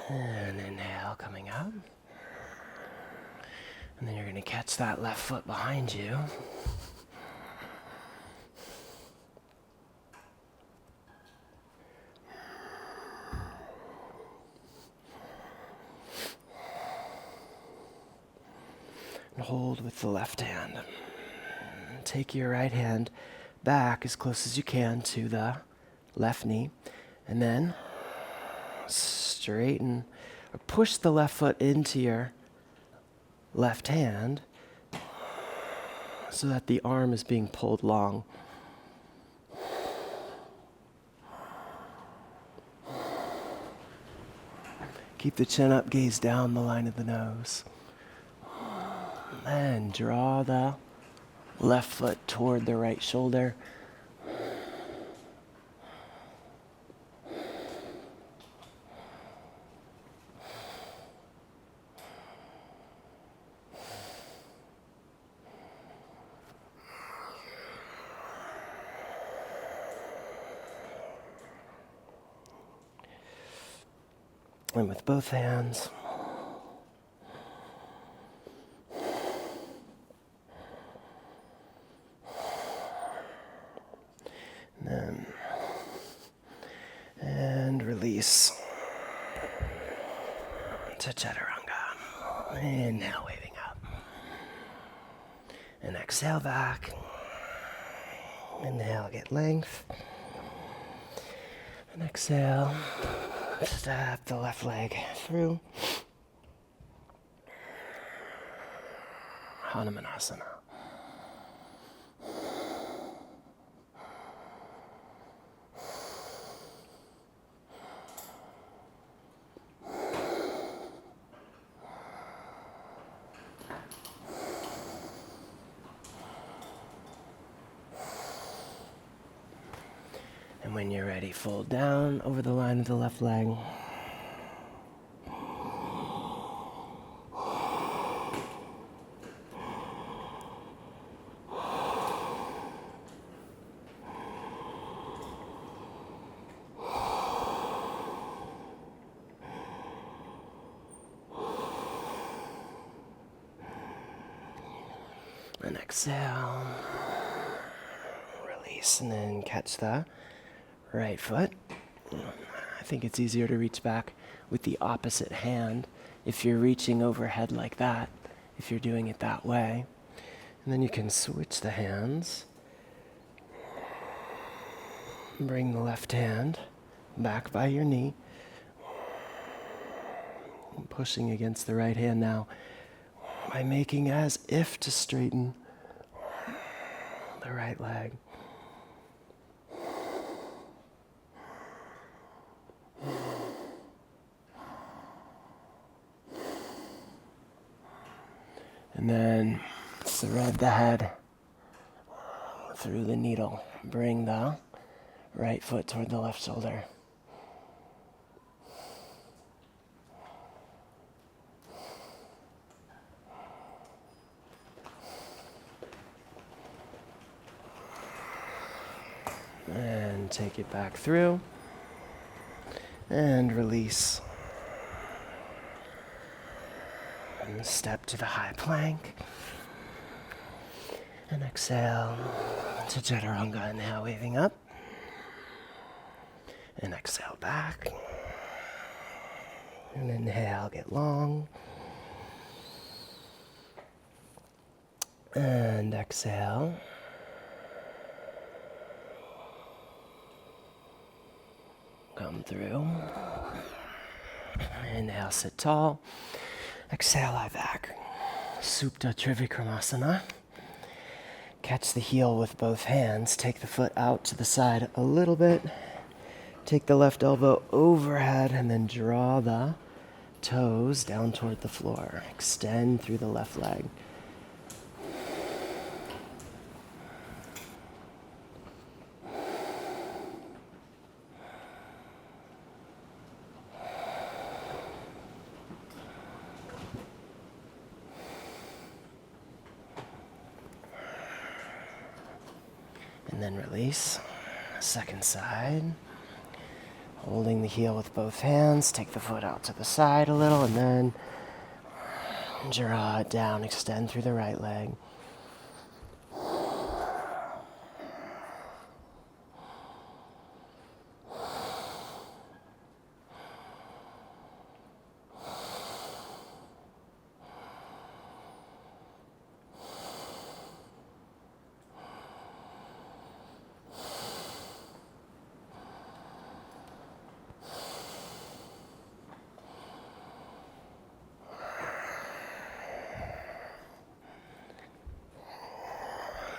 And inhale, coming up. And then you're going to catch that left foot behind you. And hold with the left hand. Take your right hand back as close as you can to the left knee. And then straighten or push the left foot into your left hand so that the arm is being pulled long. Keep the chin up, gaze down the line of the nose. And draw the left foot toward the right shoulder. And with both hands, and release to Chaturanga. Inhale, waving up. And exhale back. Inhale, get length. And exhale, step the left leg through. Hanumanasana. And when you're ready, fold down over the line of the left leg. And exhale. Release, and then catch the right foot. I think it's easier to reach back with the opposite hand if you're reaching overhead like that, if you're doing it that way. And then you can switch the hands. Bring the left hand back by your knee. Pushing against the right hand now by making as if to straighten the right leg. And then thread the head through the needle. Bring the right foot toward the left shoulder. And take it back through. And release. And step to the high plank. And exhale to Chaturanga. Inhale, waving up. And exhale back. And inhale, get long. And exhale. Come through. Inhale, sit tall. Exhale, lie back. Supta Trivikramasana. Catch the heel with both hands. Take the foot out to the side a little bit. Take the left elbow overhead and then draw the toes down toward the floor. Extend through the left leg. And then release. Second side. Holding the heel with both hands. Take the foot out to the side a little and then Draw it down, extend through the right leg.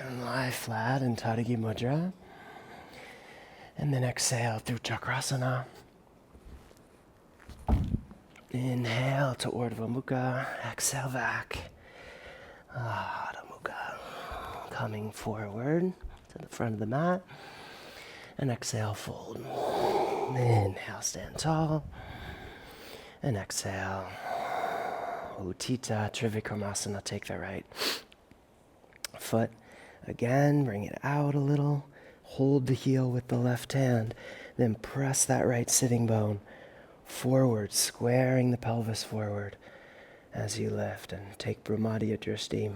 And lie flat in Tadagi Mudra. And then exhale through Chakrasana. Inhale to Urdhva Mukha. Exhale back. Adho Mukha. Coming forward to the front of the mat. And exhale, fold. Inhale, stand tall. And exhale. Utthita Trivikramasana. Take the right foot. Again, bring it out a little. Hold the heel with the left hand. Then press that right sitting bone forward, squaring the pelvis forward as you lift. And take Brahmadi Drishti.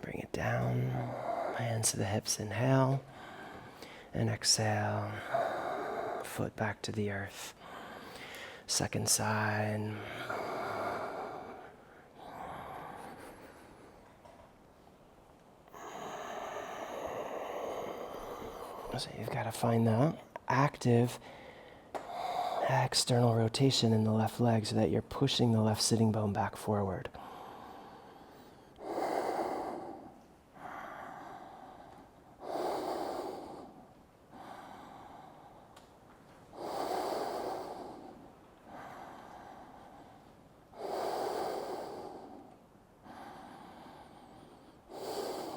Bring it down, hands to the hips, inhale, and exhale, foot back to the earth. Second side. So you've got to find the active external rotation in the left leg so that you're pushing the left sitting bone back forward.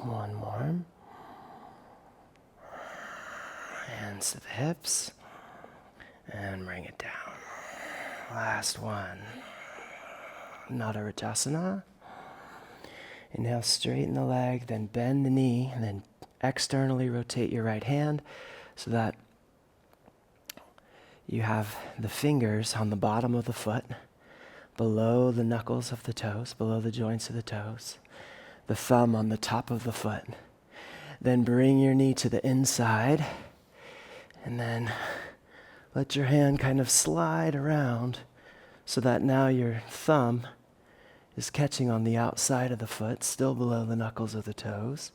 One more. Hands to the hips. And bring it down. Last one. Ukitasana. Inhale, straighten the leg, then bend the knee, and then externally rotate your right hand so that you have the fingers on the bottom of the foot, below the knuckles of the toes, below the joints of the toes, the thumb on the top of the foot. Then bring your knee to the inside, and then let your hand kind of slide around so that now your thumb is catching on the outside of the foot, still below the knuckles of the toes.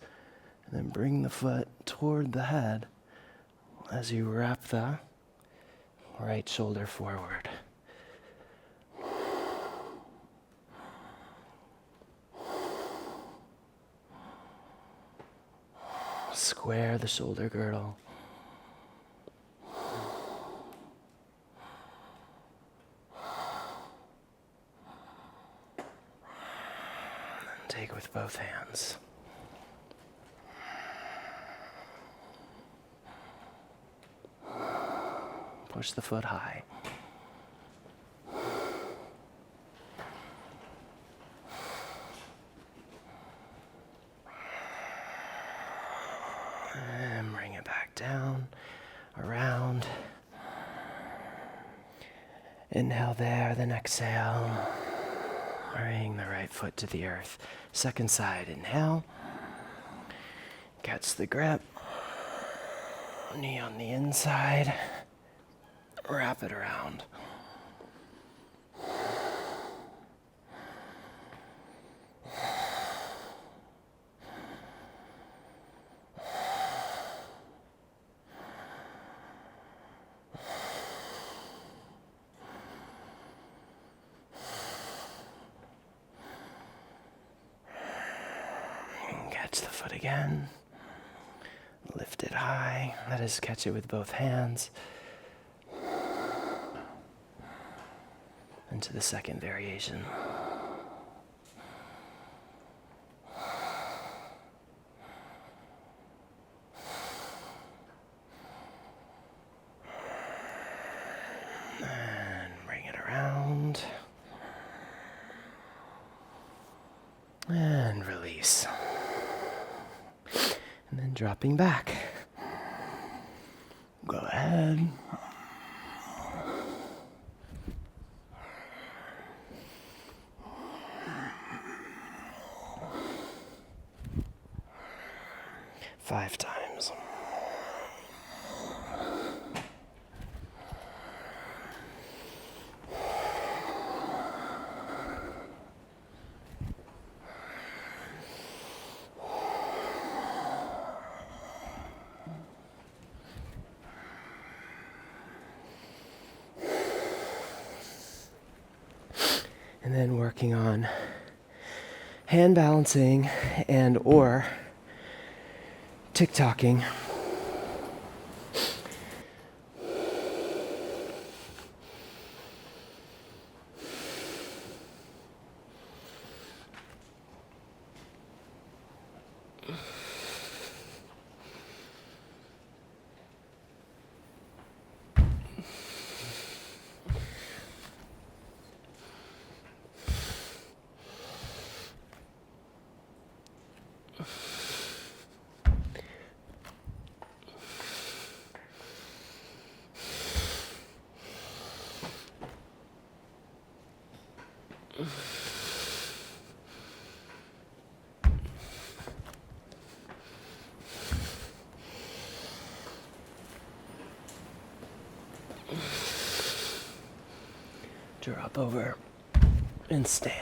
And then bring the foot toward the head as you wrap the right shoulder forward. Square the shoulder girdle. Take with both hands. Push the foot high. And bring it back down, around. Inhale there, then exhale. Bring the right foot to the earth. Second side, inhale. Catch the grip. Knee on the inside. Wrap it around. Catch the foot again. Lift it high. Let us catch it with both hands. Into the second variation. And bring it around. round. And release. And then dropping back. Go ahead. Five times. And then working on hand balancing and or tick-tocking. Drop over and stand.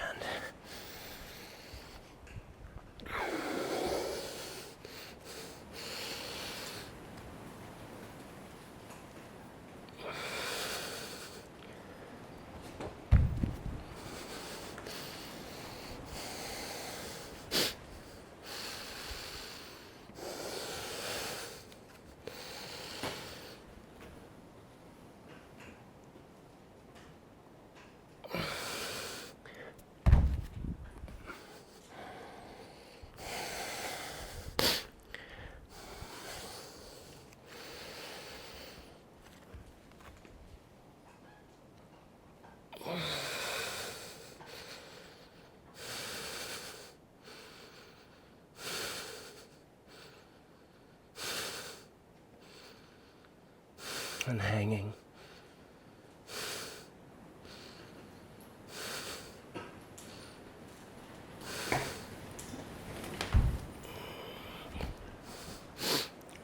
And hanging.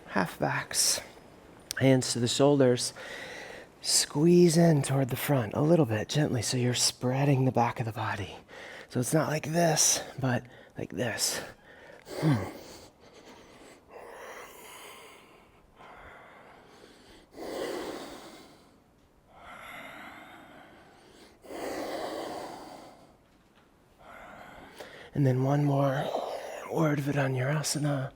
Half backs. Hands to the shoulders. Squeeze in toward the front a little bit gently so you're spreading the back of the body. So it's not like this, but like this. And then one more word Vinyasa.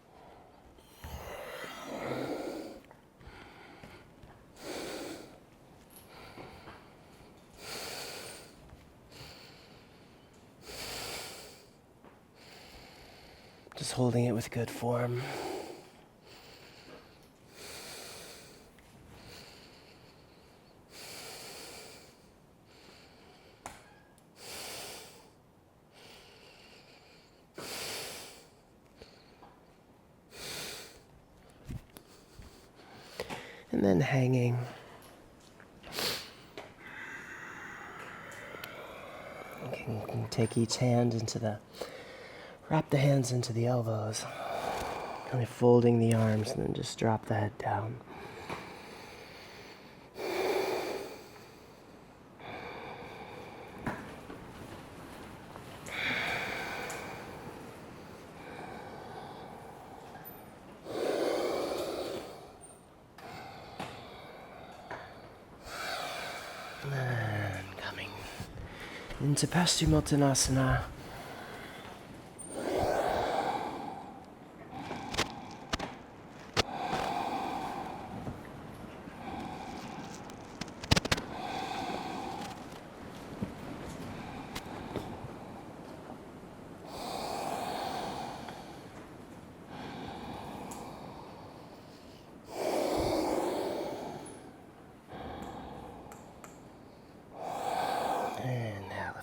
Just holding it with good form. And then hanging. You can take each hand wrap the hands into the elbows, kind of folding the arms, and then just drop the head down. And coming into Paschimottanasana.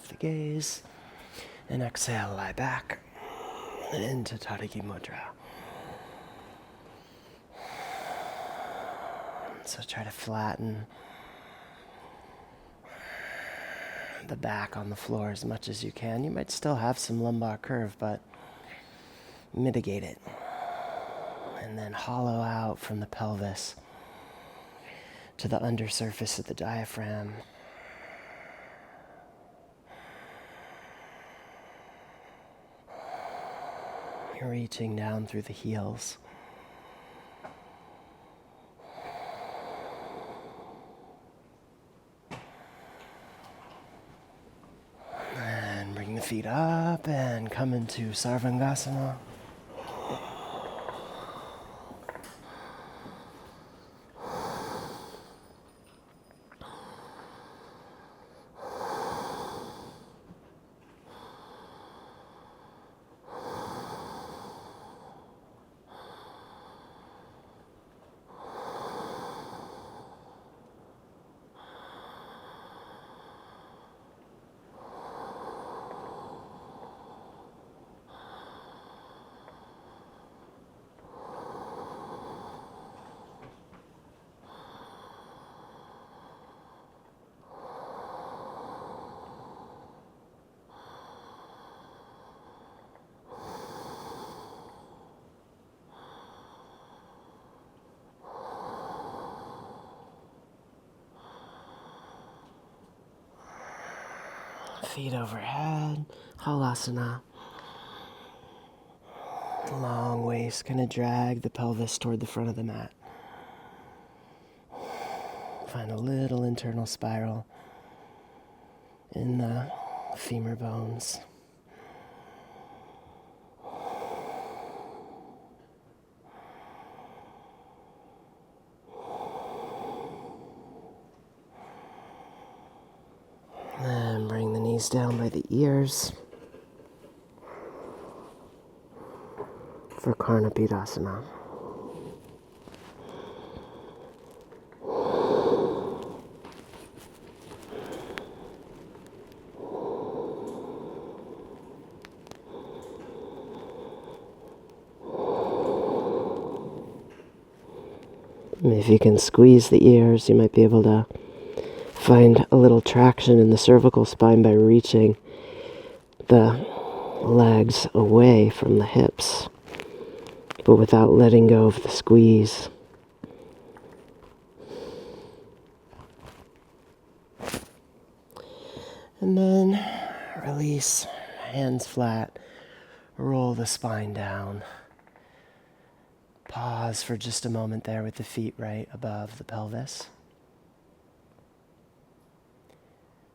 off the gaze. And exhale, lie back into Tadiki Mudra. So try to flatten the back on the floor as much as you can. You might still have some lumbar curve, but mitigate it. And then hollow out from the pelvis to the undersurface of the diaphragm. You're reaching down through the heels. And bring the feet up and come into Sarvangasana. Feet overhead, Halasana. Long waist, gonna drag the pelvis toward the front of the mat. Find a little internal spiral in the femur bones. And bring the knees down by the ears for Karnapidasana. If you can squeeze the ears, you might be able to find a little traction in the cervical spine by reaching the legs away from the hips, but without letting go of the squeeze. And then release, hands flat, roll the spine down. Pause for just a moment there with the feet right above the pelvis.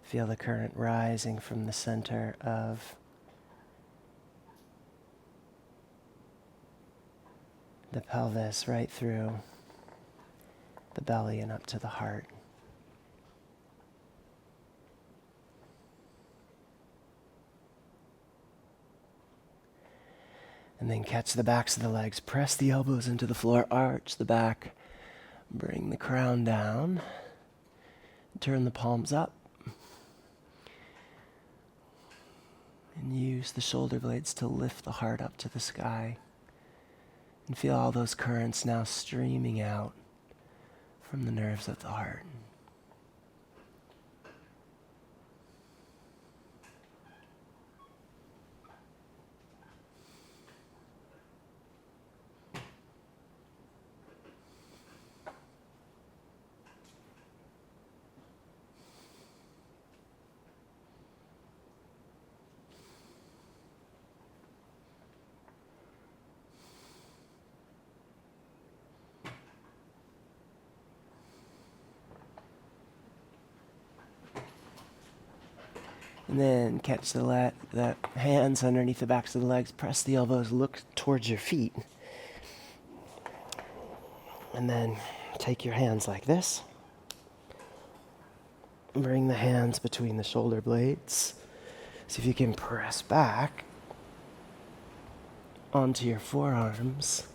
Feel the current rising from the center of the pelvis right through the belly and up to the heart. And then catch the backs of the legs, press the elbows into the floor, arch the back, bring the crown down, turn the palms up. And use the shoulder blades to lift the heart up to the sky. And feel all those currents now streaming out from the nerves of the heart. And then catch the hands underneath the backs of the legs. Press the elbows, look towards your feet. And then take your hands like this. Bring the hands between the shoulder blades. See if you can press back onto your forearms.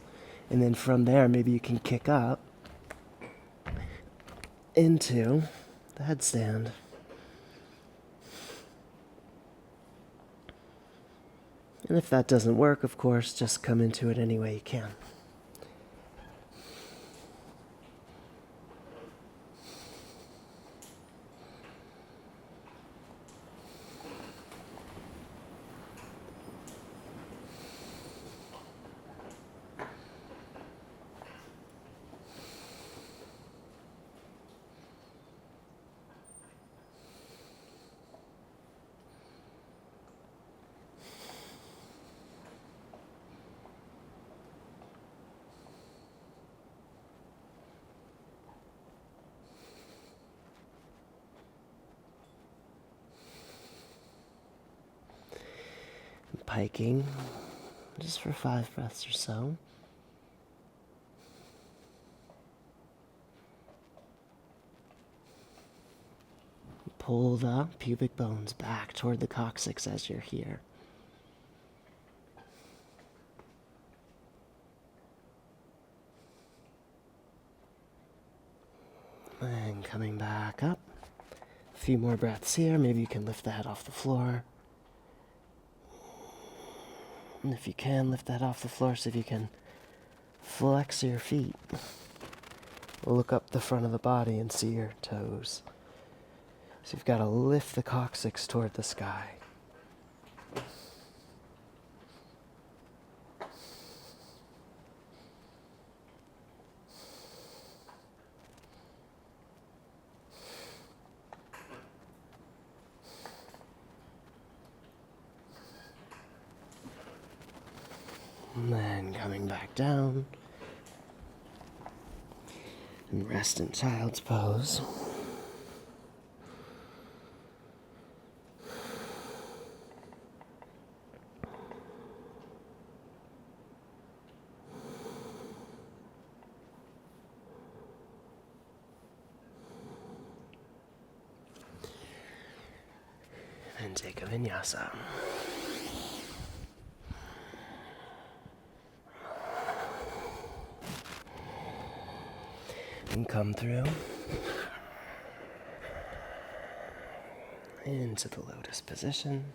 And then from there, maybe you can kick up into the headstand. And if that doesn't work, of course, just come into it any way you can. Piking, just for 5 breaths or so. Pull the pubic bones back toward the coccyx as you're here. And coming back up. A few more breaths here. Maybe you can lift the head off the floor. And if you can, lift that off the floor so if you can flex your feet. Look up the front of the body and see your toes. So you've got to lift the coccyx toward the sky. And then coming back down. And rest in child's pose. And take a vinyasa. And come through into the Lotus position.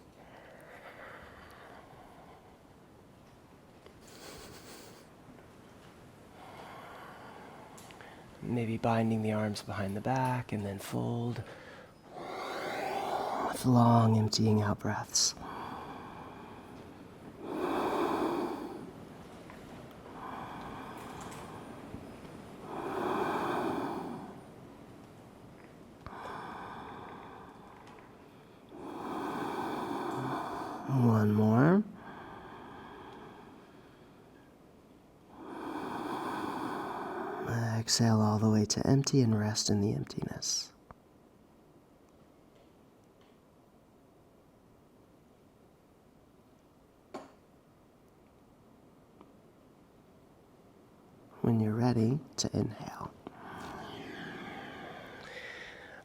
Maybe binding the arms behind the back and then fold with long emptying out breaths. One more. Exhale all the way to empty and rest in the emptiness. When you're ready to inhale,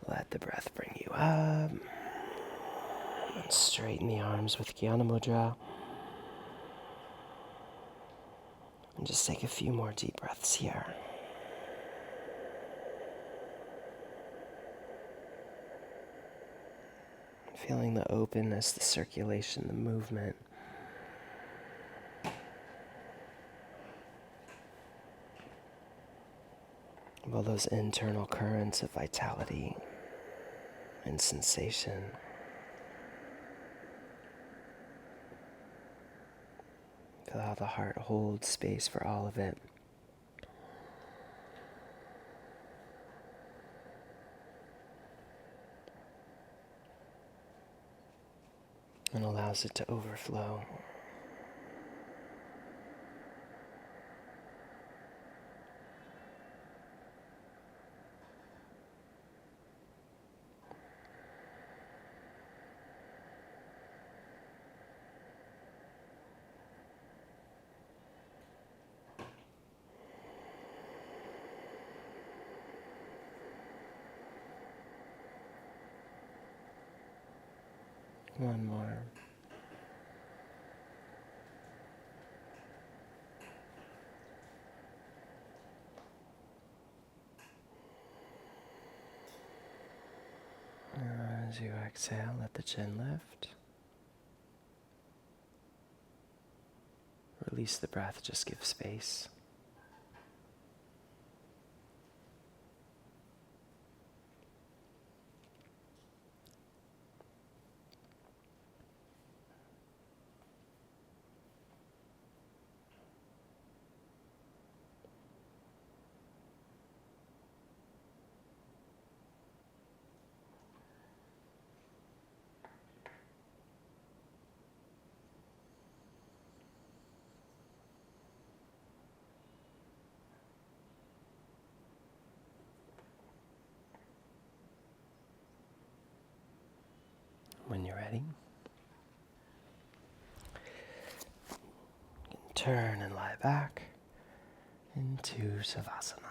let the breath bring you up. And straighten the arms with Jnana Mudra. And just take a few more deep breaths here. Feeling the openness, the circulation, the movement. Of all those internal currents of vitality and sensation. Feel how the heart holds space for all of it. And allows it to overflow. One more. As you exhale, let the chin lift. release the breath, just give space. When you're ready, you can turn and lie back into Savasana.